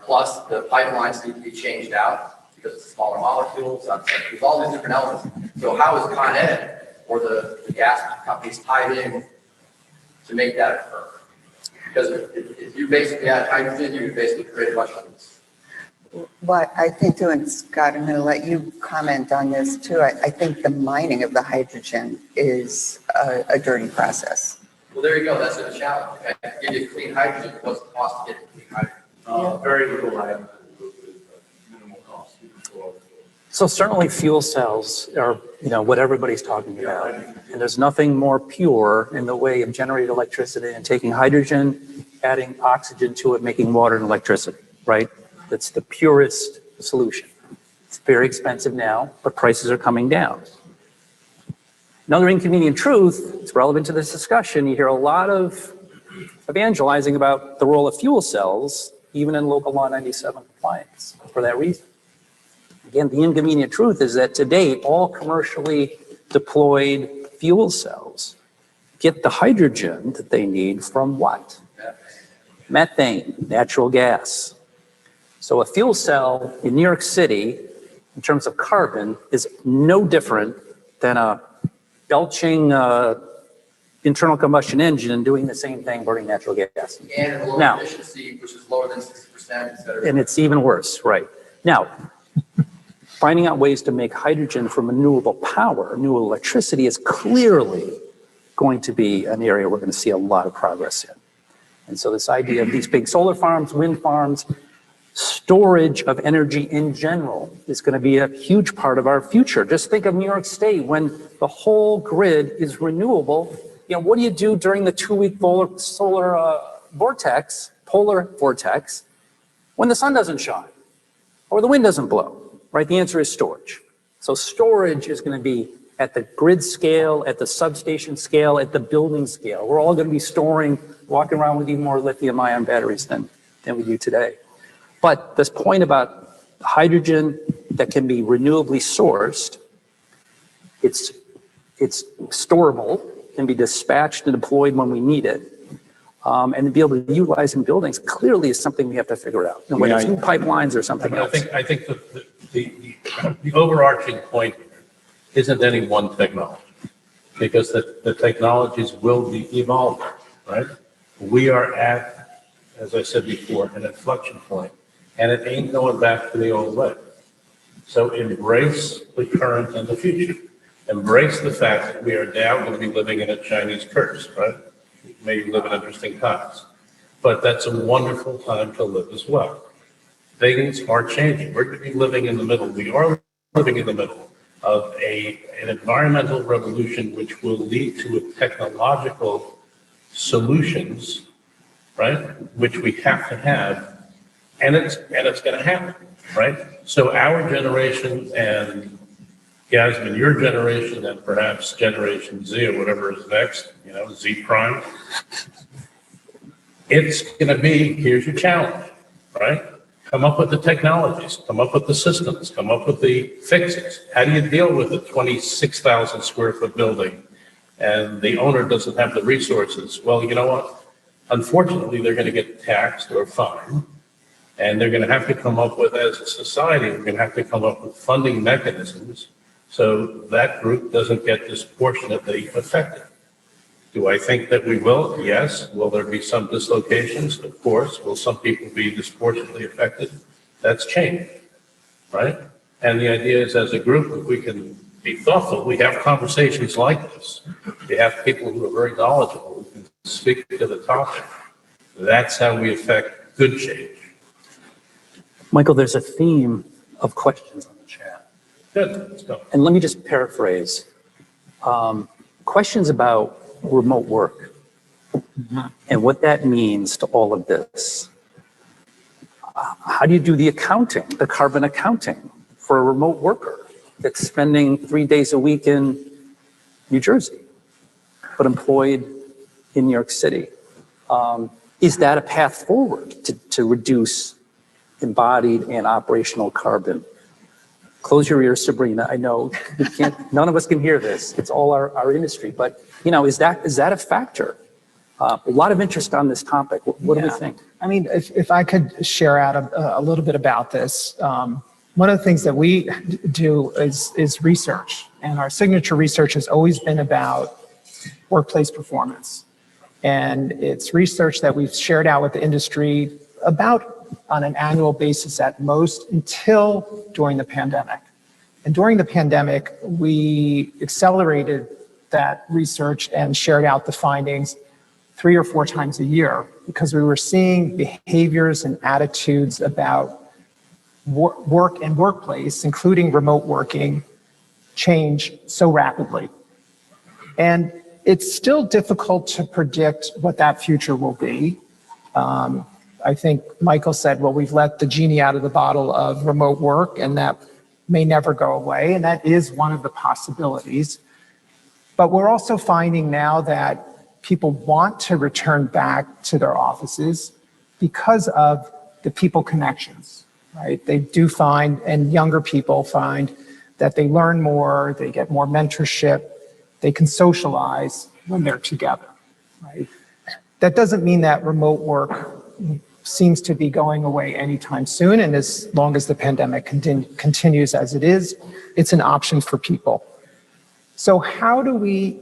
Speaker 9: Plus, the pipelines need to be changed out because it's smaller molecules. There's all these different elements. So how is Con Ed or the gas companies tied in to make that occur? Because if you basically add hydrogen, you basically create a bunch of things.
Speaker 4: Well, I think too, and Scott, I'm going to let you comment on this too. I think the mining of the hydrogen is a dirty process.
Speaker 9: Well, there you go. That's a challenge. Okay? Give you clean hydrogen. What's the cost to get clean hydrogen?
Speaker 8: Very little item, minimal cost.
Speaker 2: So certainly fuel cells are, what everybody's talking about. And there's nothing more pure in the way of generating electricity and taking hydrogen, adding oxygen to it, making water and electricity, right? That's the purest solution. It's very expensive now, but prices are coming down. Another inconvenient truth, it's relevant to this discussion, you hear a lot of evangelizing about the role of fuel cells, even in local law 97 compliance, for that reason. Again, the inconvenient truth is that to date, all commercially deployed fuel cells get the hydrogen that they need from what? Methane, natural gas. So a fuel cell in New York City, in terms of carbon, is no different than a belching internal combustion engine doing the same thing, burning natural gas.
Speaker 9: And a lower
Speaker 2: Now,
Speaker 9: efficiency, which is lower than 60%, et cetera.
Speaker 2: and it's even worse, right? Now, finding out ways to make hydrogen from renewable power, renewable electricity is clearly going to be an area we're going to see a lot of progress in. And so this idea of these big solar farms, wind farms, storage of energy in general is going to be a huge part of our future. Just think of New York State when the whole grid is renewable. What do you do during the 2-week solar vortex, polar vortex, when the sun doesn't shine or the wind doesn't blow, right? The answer is storage. So storage is going to be at the grid scale, at the substation scale, at the building scale. We're all going to be storing, walking around with even more lithium-ion batteries than we do today. But this point about hydrogen that can be renewably sourced, it's storable, can be dispatched and deployed when we need it, and to be able to utilize in buildings clearly is something we have to figure out. And whether it's new pipelines or something else.
Speaker 1: I think the overarching point isn't any one technology, because the technologies will be evolving, right? We are at, as I said before, an inflection point. And it ain't going back to the old way. So embrace the current and the future. Embrace the fact that we are now going to be living in a Chinese curse, right? Maybe live in interesting times. But that's a wonderful time to live as well. Things are changing. We're going to be living in the middle. We are living in the middle of an environmental revolution which will lead to technological solutions, right? Which we have to have. And it's going to happen, right? So our generation and Yasmin, your generation, and perhaps Generation Z or whatever is next, Z prime, it's going to be, here's your challenge, right? Come up with the technologies, come up with the systems, come up with the fixes. How do you deal with a 26,000 square foot building and the owner doesn't have the resources? Well, you know what? Unfortunately, they're going to get taxed or fined, and they're going to have to come up with, as a society, we're going to have to come up with funding mechanisms so that group doesn't get disproportionately affected. Do I think that we will? Yes. Will there be some dislocations? Of course. Will some people be disproportionately affected? That's change, right? And the idea is, as a group, if we can be thoughtful, we have conversations like this. We have people who are very knowledgeable, who can speak to the topic. That's how we affect good change.
Speaker 2: Michael, there's a theme of questions on the chat.
Speaker 1: Good, let's go.
Speaker 2: And let me just paraphrase. Questions about remote work and what that means to all of this. How do you do the accounting, the carbon accounting for a remote worker that's spending 3 days a week in New Jersey, but employed in New York City? Is that a path forward to reduce embodied and operational carbon? Close your ears, Sabrina. I know we can't, none of us can hear this. It's all our industry, but you know, is that a factor? A lot of interest on this topic. What do we think?
Speaker 5: I mean, if I could share out a little bit about this, one of the things that we do is research, and our signature research has always been about workplace performance. And it's research that we've shared out with the industry about on an annual basis at most until during the pandemic. And during the pandemic, we accelerated that research and shared out the findings 3 or 4 times a year because we were seeing behaviors and attitudes about work and workplace, including remote working, change so rapidly. And it's still difficult to predict what that future will be. I think Michael said, well, we've let the genie out of the bottle of remote work, and that may never go away, and that is one of the possibilities. But we're also finding now that people want to return back to their offices because of the people connections, right? They do find, and younger people find, that they learn more, they get more mentorship, they can socialize when they're together, right? That doesn't mean that remote work seems to be going away anytime soon, and as long as the pandemic continues as it is, it's an option for people. So how do we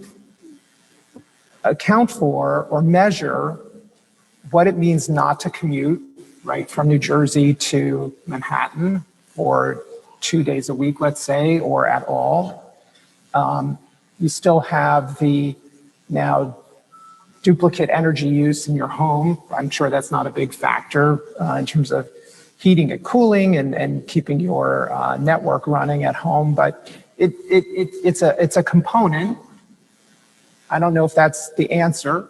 Speaker 5: account for or measure what it means not to commute, right, from New Jersey to Manhattan for 2 days a week, let's say, or at all? You still have the now duplicate energy use in your home. I'm sure that's not a big factor in terms of heating and cooling and keeping your network running at home, but it's a component. I don't know if that's the answer.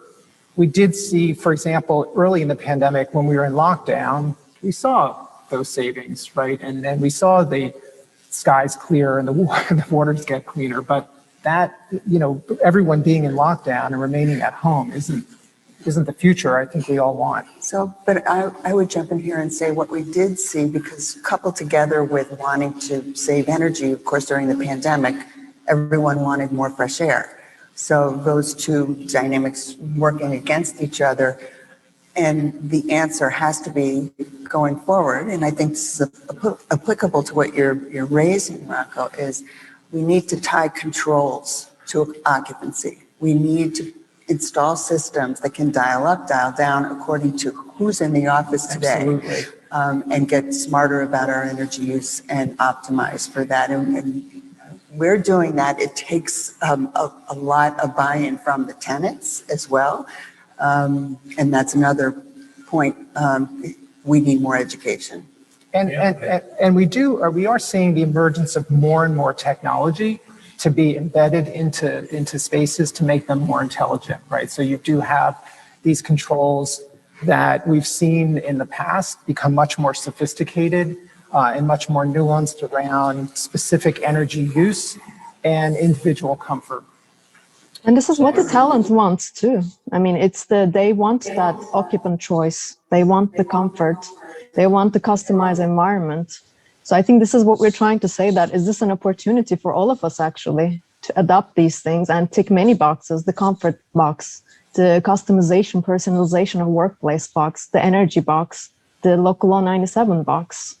Speaker 5: We did see, for example, early in the pandemic when we were in lockdown, we saw those savings, right? And then we saw the skies clear and the waters get cleaner, but that, you know, everyone being in lockdown and remaining at home isn't the future I think we all want.
Speaker 4: So, but I would jump in here and say what we did see, because coupled together with wanting to save energy, of course, during the pandemic, everyone wanted more fresh air. So those two dynamics working against each other, and the answer has to be going forward, and I think this is applicable to what you're raising, Rocco, is we need to tie controls to occupancy. We need to install systems that can dial up, dial down according to who's in the office today. And get smarter about our energy use and optimize for that. And we're doing that. It takes a lot of buy-in from the tenants as well. And that's another point. We need more education.
Speaker 5: And we are seeing the emergence of more and more technology to be embedded into spaces to make them more intelligent, right? So you do have these controls that we've seen in the past become much more sophisticated and much more nuanced around specific energy use and individual comfort.
Speaker 7: And this is what the talent wants too. I mean, they want that occupant choice. They want the comfort. They want the customized environment. So I think this is what we're trying to say, that is this an opportunity for all of us actually to adopt these things and tick many boxes: the comfort box, the customization, personalization of workplace box, the energy box, the local law 97 box.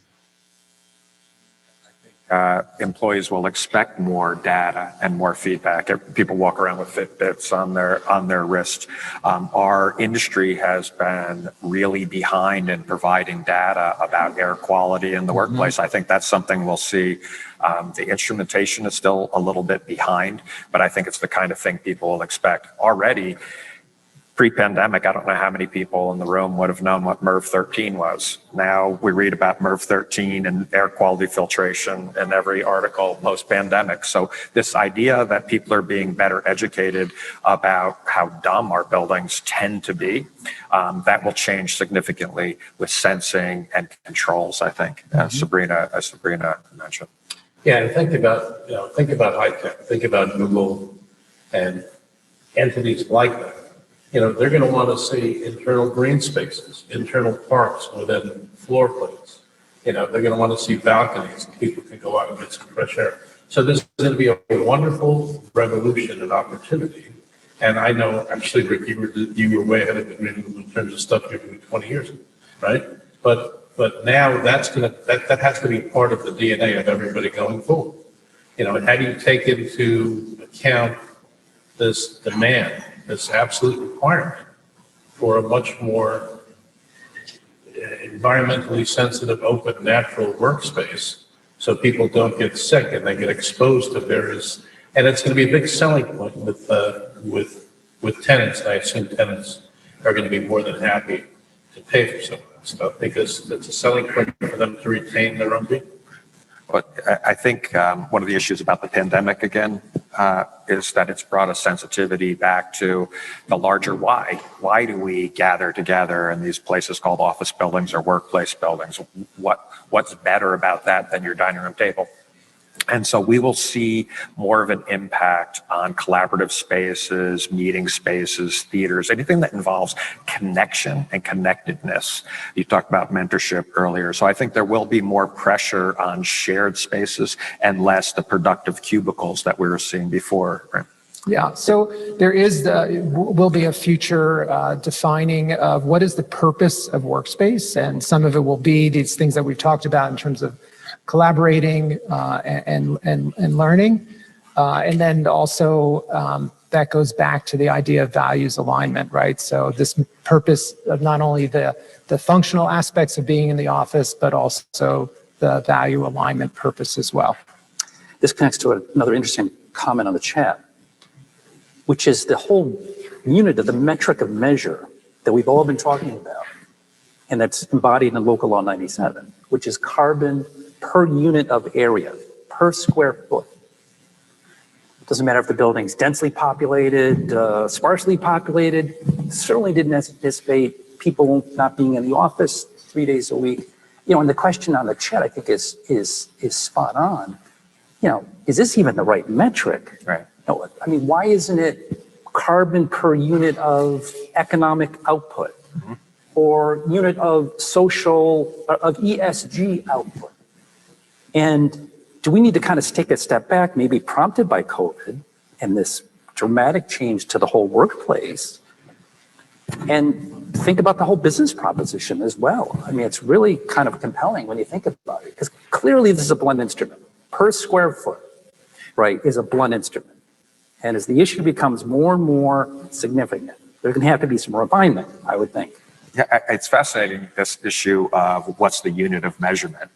Speaker 6: Employees will expect more data and more feedback. People walk around with Fitbits on their wrist. Our industry has been really behind in providing data about air quality in the workplace. I think that's something we'll see. The instrumentation is still a little bit behind, but I think it's the kind of thing people will expect. Already, pre-pandemic, I don't know how many people in the room would have known what MERV 13 was. Now we read about MERV 13 and air quality filtration in every article post-pandemic. So this idea that people are being better educated about how dumb our buildings tend to be, that will change significantly with sensing and controls, I think, as Sabrina mentioned.
Speaker 1: Yeah, and think about high tech, think about Google and entities like that. They're going to want to see internal green spaces, internal parks within floor plates. They're going to want to see balconies so people can go out and get some fresh air. So this is going to be a wonderful revolution and opportunity. And I know, actually, Rick, you were way ahead of the game in terms of stuff you're doing 20 years ago, right? But now that has to be part of the DNA of everybody going forward. And how do you take into account this demand, this absolute requirement for a much more environmentally sensitive, open, natural workspace, so people don't get sick and they get exposed to various, and it's going to be a big selling point with tenants. And I assume tenants are going to be more than happy to pay for some of that stuff because it's a selling point for them to retain their own people.
Speaker 6: But I think one of the issues about the pandemic, again, is that it's brought a sensitivity back to the larger why. Why do we gather together in these places called office buildings or workplace buildings? What's better about that than your dining room table? And so we will see more of an impact on collaborative spaces, meeting spaces, theaters, anything that involves connection and connectedness. You talked about mentorship earlier. So I think there will be more pressure on shared spaces and less the productive cubicles that we were seeing before. Right?
Speaker 5: Yeah, so there will be a future defining of what is the purpose of workspace, and some of it will be these things that we've talked about in terms of collaborating and learning, and then also that goes back to the idea of values alignment, right? So this purpose of not only the functional aspects of being in the office, but also the value alignment purpose as well.
Speaker 2: This connects to another interesting comment on the chat, which is the whole unit of the metric of measure that we've all been talking about, and that's embodied in Local Law 97, which is carbon per unit of area, per square foot. It doesn't matter if the building's densely populated, sparsely populated. Certainly didn't anticipate people not being in the office 3 days a week. And the question on the chat, I think, is spot on. Is this even the right metric?
Speaker 6: Right.
Speaker 2: I mean, why isn't it carbon per unit of economic output or unit of social, of ESG output? And do we need to kind of take a step back, maybe prompted by COVID and this dramatic change to the whole workplace, and think about the whole business proposition as well? I mean, it's really kind of compelling when you think about it, because clearly this is a blunt instrument. Per square foot, right, is a blunt instrument. And as the issue becomes more and more significant, there's going to have to be some refinement, I would think.
Speaker 6: Yeah, it's fascinating, this issue of what's the unit of measurement.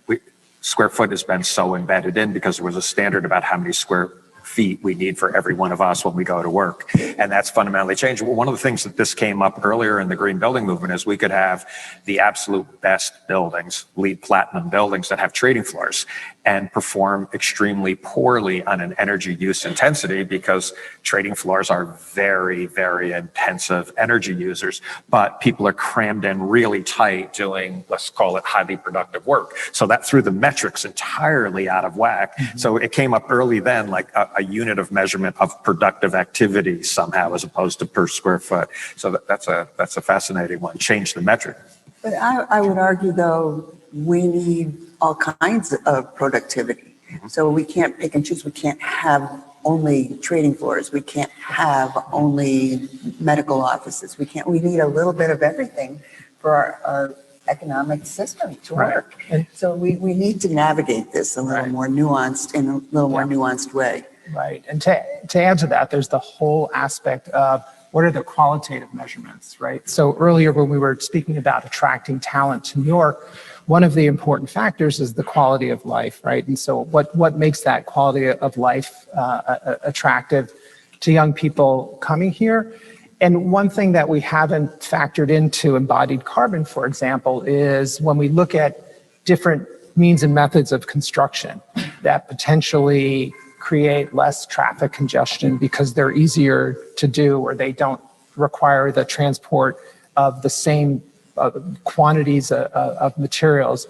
Speaker 6: Square foot has been so embedded in because there was a standard about how many square feet we need for every one of us when we go to work. And that's fundamentally changed. One of the things that this came up earlier in the green building movement is we could have the absolute best buildings, LEED platinum buildings that have trading floors. and perform extremely poorly on an energy use intensity because trading floors are very, very intensive energy users, but people are crammed in really tight doing, let's call it highly productive work. So that threw the metrics entirely out of whack. So it came up early then like a unit of measurement of productive activity somehow as opposed to per square foot. So that's a fascinating one. Change the metric.
Speaker 4: But I would argue, though, we need all kinds of productivity. So we can't pick and choose. We can't have only trading floors. We can't have only medical offices. We need a little bit of everything for our economic system to work. And so we need to navigate this a little more nuanced, in a little more nuanced way.
Speaker 5: Right. And to add to that, there's the whole aspect of what are the qualitative measurements, right? So earlier when we were speaking about attracting talent to New York, one of the important factors is the quality of life, right? And so what makes that quality of life attractive to young people coming here? And one thing that we haven't factored into embodied carbon, for example, is when we look at different means and methods of construction that potentially create less traffic congestion because they're easier to do or they don't require the transport of the same quantities of materials.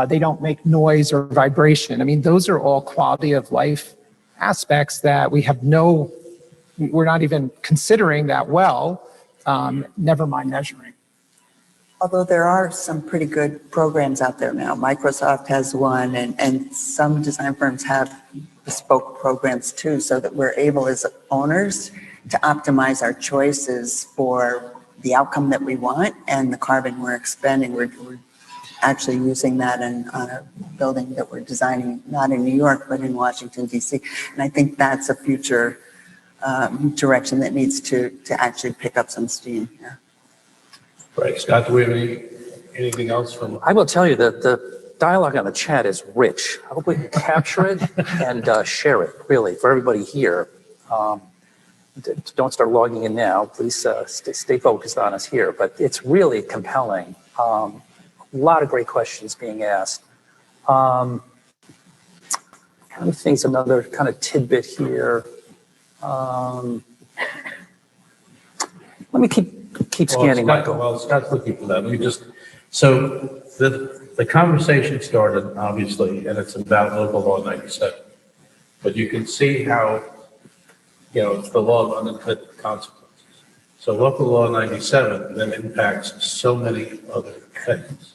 Speaker 5: They don't make noise or vibration. I mean, those are all quality of life aspects that we're not even considering that well, never mind measuring.
Speaker 4: Although there are some pretty good programs out there now. Microsoft has one, and some design firms have bespoke programs too, so that we're able as owners to optimize our choices for the outcome that we want and the carbon we're expending. We're actually using that on a building that we're designing, not in New York, but in Washington, D.C. And I think that's a future direction that needs to actually pick up some steam here.
Speaker 1: Right, Scott, do we have anything else from?
Speaker 2: I will tell you that the dialogue on the chat is rich. I hope we can capture it and share it, really, for everybody here. Don't start logging in now. Please stay focused on us here. But it's really compelling. A lot of great questions being asked. Kind of things, another kind of tidbit here. Let me keep scanning, Michael.
Speaker 1: Well, Scott's looking for that. So the conversation started, obviously, and it's about local law 97. But you can see how, it's the law of unintended consequences. So local law 97 then impacts so many other things,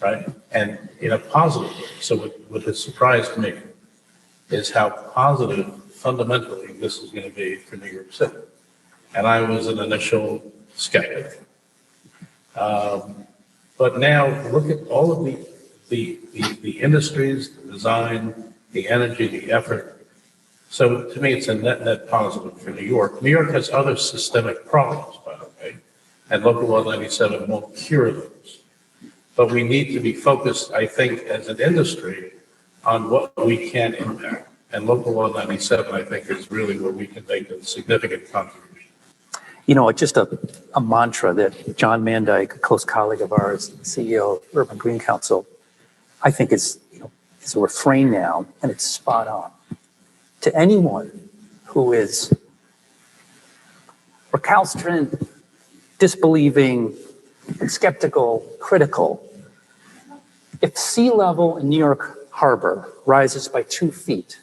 Speaker 1: right? And in a positive way. So what has surprised me is how positive fundamentally this is going to be for New York City. And I was an initial skeptic. But now look at all of the industries, the design, the energy, the effort. So to me, it's a net positive for New York. New York has other systemic problems, by the way, and local law 97 won't cure those. But we need to be focused, I think, as an industry on what we can impact. And local law 97, I think, is really where we can make a significant contribution.
Speaker 2: Just a mantra that John Mandyke, a close colleague of ours, CEO of Urban Green Council, I think is a refrain now, and it's spot on. To anyone who is recalcitrant, disbelieving, skeptical, critical, if sea level in New York Harbor rises by 2 feet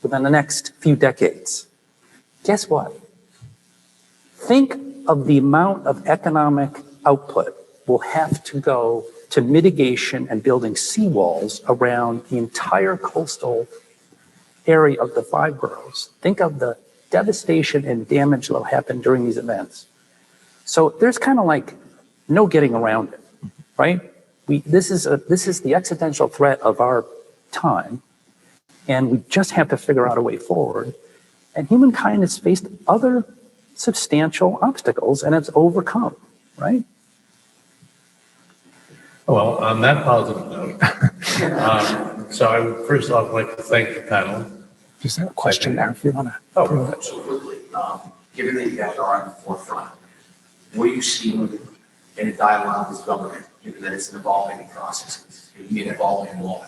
Speaker 2: within the next few decades, guess what? Think of the amount of economic output will have to go to mitigation and building seawalls around the entire coastal area of the 5 boroughs. Think of the devastation and damage that will happen during these events. So there's kind of like no getting around it, right? This is the existential threat of our time, and we just have to figure out a way forward. And humankind has faced other substantial obstacles, and it's overcome, right?
Speaker 1: Well, on that positive note, so I would first off like to thank the panel.
Speaker 5: Just a question there if you want to.
Speaker 1: Oh,
Speaker 9: Absolutely. Given that you guys are on the forefront, what are you seeing in a dialogue with government, given that it's an evolving process? It's an evolving law.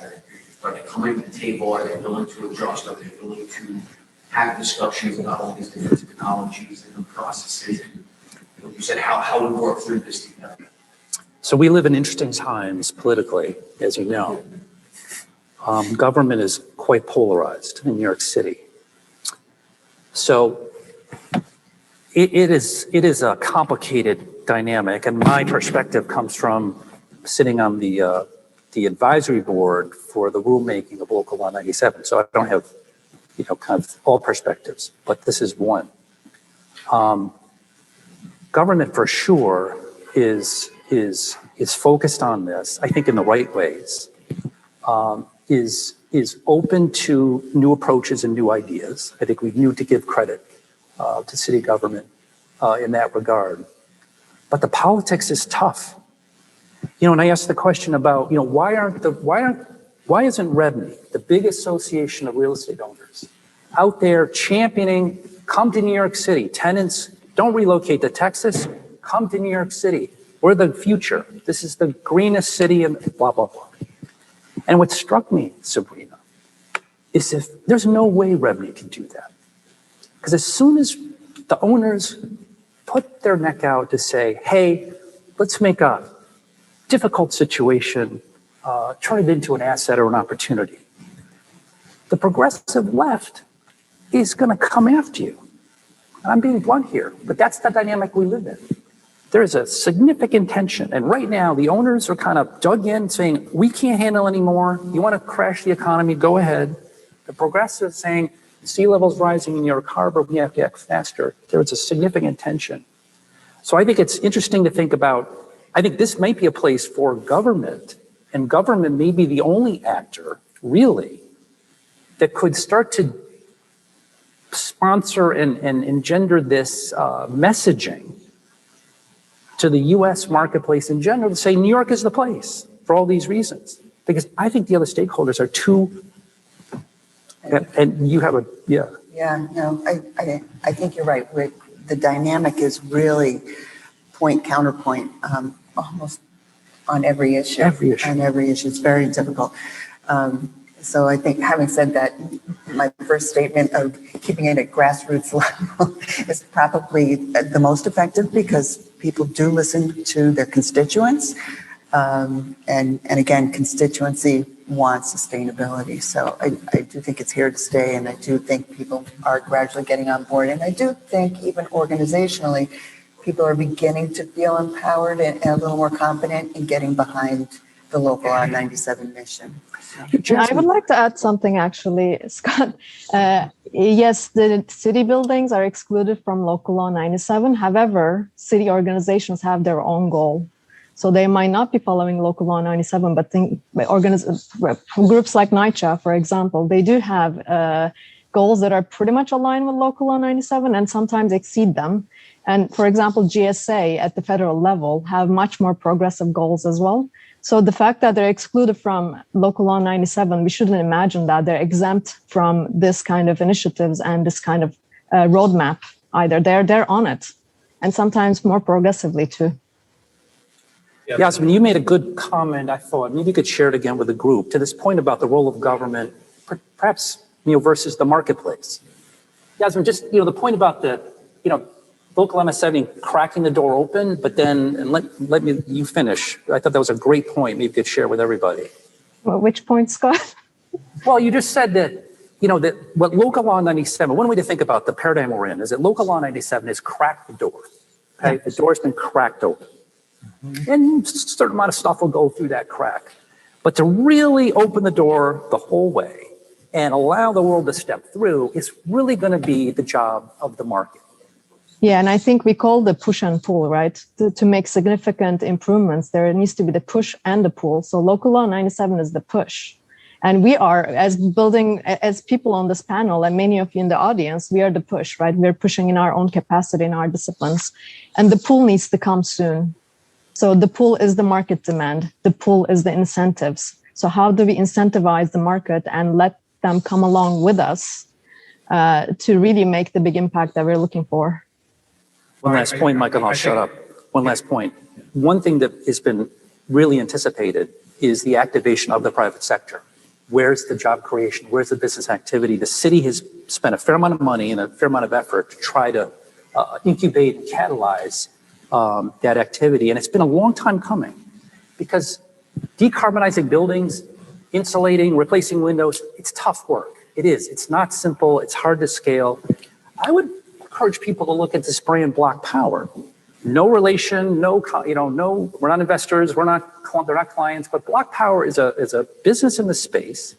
Speaker 9: Are they coming to the table? Are they willing to adjust? Are they willing to have discussions about all these different technologies and processes? And, you said how we work through this together.
Speaker 2: So we live in interesting times politically, as you know. Government is quite polarized in New York City. So it is a complicated dynamic, and my perspective comes from sitting on the advisory board for the rulemaking of Local Law 97. So I don't have, kind of all perspectives, but this is one. Government for sure is focused on this, I think in the right ways, is open to new approaches and new ideas. I think we need to give credit to city government in that regard. But the politics is tough. And I asked the question about, why isn't REVNY, the big association of real estate owners, out there championing, come to New York City, tenants, don't relocate to Texas, come to New York City. We're the future. This is the greenest city and blah, blah, blah. And what struck me, Sabrina, is if there's no way REVNY can do that. Because as soon as the owners put their neck out to say, hey, let's make a difficult situation, turn it into an asset or an opportunity, the progressive left is going to come after you. And I'm being blunt here, but that's the dynamic we live in. There's a significant tension. And right now, the owners are kind of dug in saying, we can't handle anymore. You want to crash the economy, go ahead. The progressives saying, sea level's rising in New York Harbor, we have to act faster. There's a significant tension. So I think it's interesting to think about, I think this might be a place for government, and government may be the only actor, really, that could start to sponsor and engender this messaging to the US marketplace in general to say New York is the place for all these reasons. Because I think the other stakeholders are too, and you have a, yeah.
Speaker 4: Yeah, no, I think you're right. The dynamic is really point, counterpoint, almost on every issue.
Speaker 2: Every issue.
Speaker 4: On every issue, it's very difficult. So I think having said that, my first statement of keeping it at grassroots level is probably the most effective because people do listen to their constituents. And again, constituency wants sustainability. So I do think it's here to stay. And I do think people are gradually getting on board. And I do think even organizationally, people are beginning to feel empowered and a little more confident in getting behind the local Law 97 mission.
Speaker 7: I would like to add something actually, Scott. Yes, the city buildings are excluded from Local Law 97. However, city organizations have their own goal. So they might not be following Local Law 97, but groups like NYCHA, for example, they do have goals that are pretty much aligned with Local Law 97 and sometimes exceed them. And for example, GSA at the federal level have much more progressive goals as well. So the fact that they're excluded from Local Law 97, we shouldn't imagine that they're exempt from this kind of initiatives and this kind of roadmap either. They're on it, and sometimes more progressively too.
Speaker 2: Yasmin, you made a good comment, I thought. Maybe you could share it again with the group to this point about the role of government, perhaps, versus the marketplace. Yasmin, just, the point about the, Local MSA cracking the door open, but then, and let you finish. I thought that was a great point. Maybe you could share with everybody.
Speaker 7: Well, which point, Scott?
Speaker 2: Well, you just said that, that what Local Law 97, one way to think about the paradigm we're in is that Local Law 97 has cracked the door. Okay, yes. The door's been cracked open. Mm-hmm. And a certain amount of stuff will go through that crack. But to really open the door the whole way and allow the world to step through is really going to be the job of the market.
Speaker 7: Yeah, and I think we call the push and pull, right? To make significant improvements, there needs to be the push and the pull. So Local Law 97 is the push. And we are, as people on this panel, and many of you in the audience, we are the push, right? We're pushing in our own capacity, in our disciplines. And the pull needs to come soon. So the pull is the market demand. The pull is the incentives. So how do we incentivize the market and let them come along with us to really make the big impact that we're looking for?
Speaker 2: One last point, Michael, I'll shut up. One last point. One thing that has been really anticipated is the activation of the private sector. Where's the job creation? Where's the business activity? The city has spent a fair amount of money and a fair amount of effort to try to incubate and catalyze that activity. And it's been a long time coming because decarbonizing buildings, insulating, replacing windows, it's tough work. It is. It's not simple. It's hard to scale. I would encourage people to look at this brand Block Power. No relation, no, we're not investors, they're not clients, but Block Power is a business in the space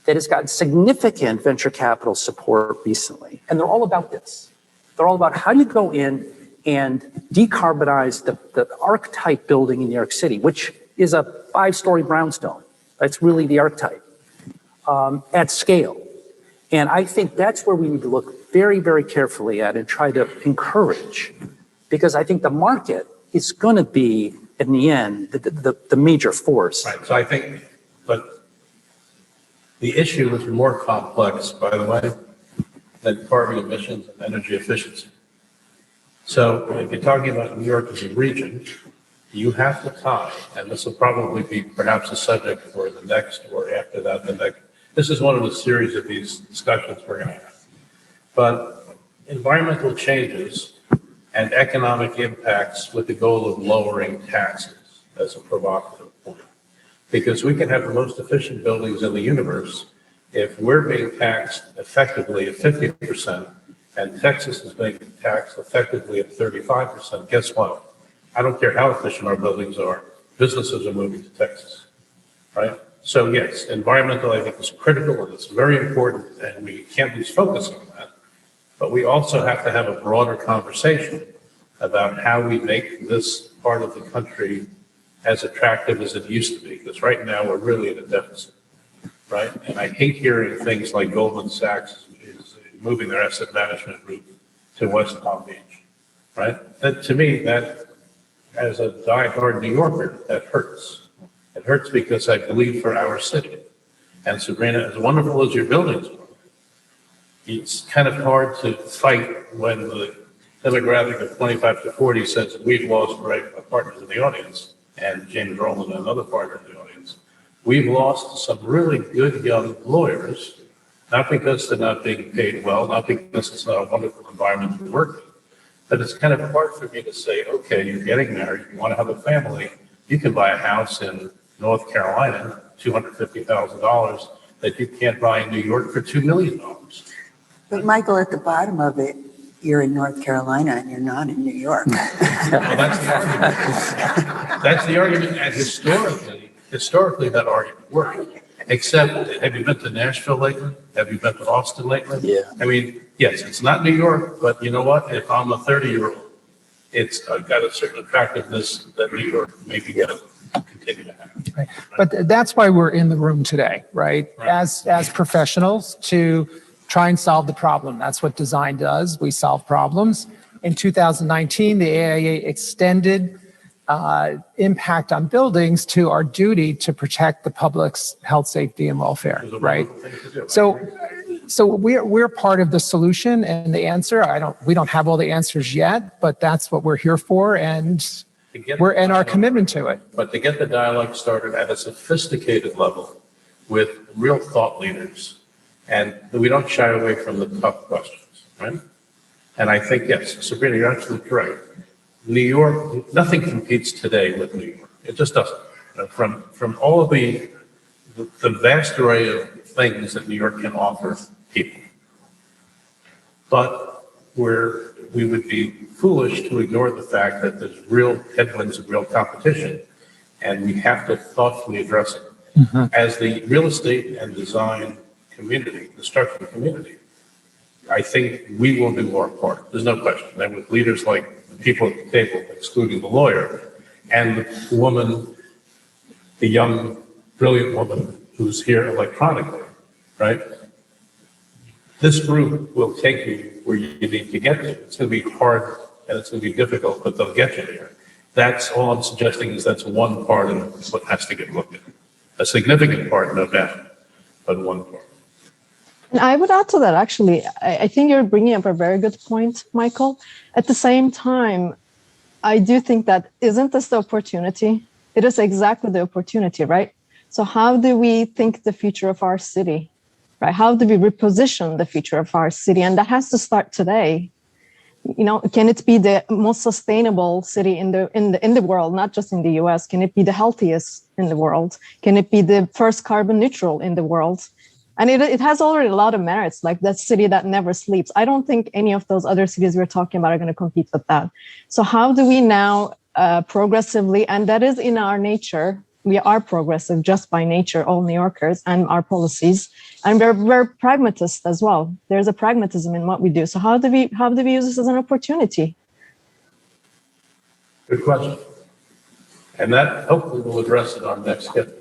Speaker 2: that has gotten significant venture capital support recently. And they're all about this. They're all about how do you go in and decarbonize the archetype building in New York City, which is a 5-story brownstone. That's really the archetype at scale. And I think that's where we need to look very, very carefully at and try to encourage, because I think the market is going to be, in the end, the major force.
Speaker 1: Right, so I think, but the issue is more complex, by the way, than carbon emissions and energy efficiency. So if you're talking about New York as a region, you have to tie, and this will probably be perhaps a subject for the next or after that, the next. This is one of the series of these discussions we're going to have. But environmental changes and economic impacts with the goal of lowering taxes as a provocative point. Because we can have the most efficient buildings in the universe if we're being taxed effectively at 50% and Texas is being taxed effectively at 35%. Guess what? I don't care how efficient our buildings are, businesses are moving to Texas, right? So yes, environmental, I think, is critical and it's very important and we can't lose focus on that. But we also have to have a broader conversation about how we make this part of the country as attractive as it used to be. Because right now we're really at a deficit, right? And I hate hearing things like Goldman Sachs is moving their asset management route to West Palm Beach, right? That, to me, that as a diehard New Yorker, that hurts. It hurts because I believe for our city. And Sabrina, as wonderful as your buildings are, it's kind of hard to fight when the demographic of 25 to 40 says we've lost partners in the audience, and James Rowland, another partner in the audience. We've lost some really good young lawyers, not because they're not being paid well, not because it's not a wonderful environment to work in, but it's kind of hard for me to say, okay, you're getting married, you want to have a family, you can buy a house in North Carolina, $250,000 that you can't buy in New York for $2 million.
Speaker 4: But Michael, at the bottom of it, you're in North Carolina and you're not in New York.
Speaker 1: Well, that's the argument. That's the argument, and historically that argument worked. Except, have you been to Nashville lately? Have you been to Austin lately?
Speaker 2: Yeah.
Speaker 1: I mean, yes, it's not New York, but you know what? If I'm a 30-year-old, it's got a certain attractiveness that New York maybe going to continue to have.
Speaker 5: Right. But that's why we're in the room today, right? As professionals to try and solve the problem. That's what design does. We solve problems. In 2019, the AIA extended impact on buildings to our duty to protect the public's health, safety, and welfare, right? So we're part of the solution and the answer. We don't have all the answers yet, but that's what we're here for, and we're in our commitment to it.
Speaker 1: But to get the dialogue started at a sophisticated level with real thought leaders, and we don't shy away from the tough questions, right? And I think, yes, Sabrina, you're absolutely correct. New York, nothing competes today with New York. It just doesn't. From all of the vast array of things that New York can offer people. But we would be foolish to ignore the fact that there's real headwinds and real competition, and we have to thoughtfully address it. Mm-hmm. As the real estate and design community, the structural community, I think we will do our part. There's no question. And with leaders like the people at the table, excluding the lawyer, and the woman, the young, brilliant woman who's here electronically, right? This group will take you where you need to get to. It's going to be hard and it's going to be difficult, but they'll get you there. That's all I'm suggesting is that's one part of what has to get looked at. A significant part, no doubt, but one part.
Speaker 7: And I would add to that, actually, I think you're bringing up a very good point, Michael. At the same time, I do think that isn't this the opportunity? It is exactly the opportunity, right? So how do we think the future of our city, right? How do we reposition the future of our city? And that has to start today. You know, can it be the most sustainable city in the world, not just in the US? Can it be the healthiest in the world? Can it be the first carbon neutral in the world? And it has already a lot of merits, like that city that never sleeps. I don't think any of those other cities we're talking about are going to compete with that. So how do we now progressively, and that is in our nature, we are progressive just by nature, all New Yorkers, and our policies, and we're pragmatists as well. There's a pragmatism in what we do. So how do we use this as an opportunity?
Speaker 1: Good question. And that hopefully will address it on next schedule.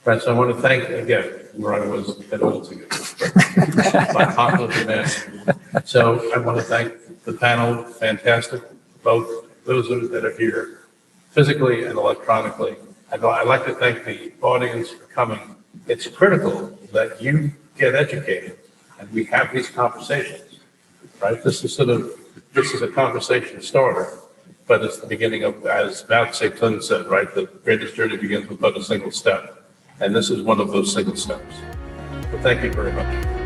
Speaker 1: Right, so I want to thank, again, where I was 10 minutes ago, my popular demand. So I want to thank the panel, fantastic, both those that are here physically and electronically. I'd like to thank the audience for coming. It's critical that you get educated and we have these conversations, right? This is a conversation starter, but it's the beginning of, as Mao Zedong said, right? The greatest journey begins with but a single step. And this is one of those single steps. So thank you very much.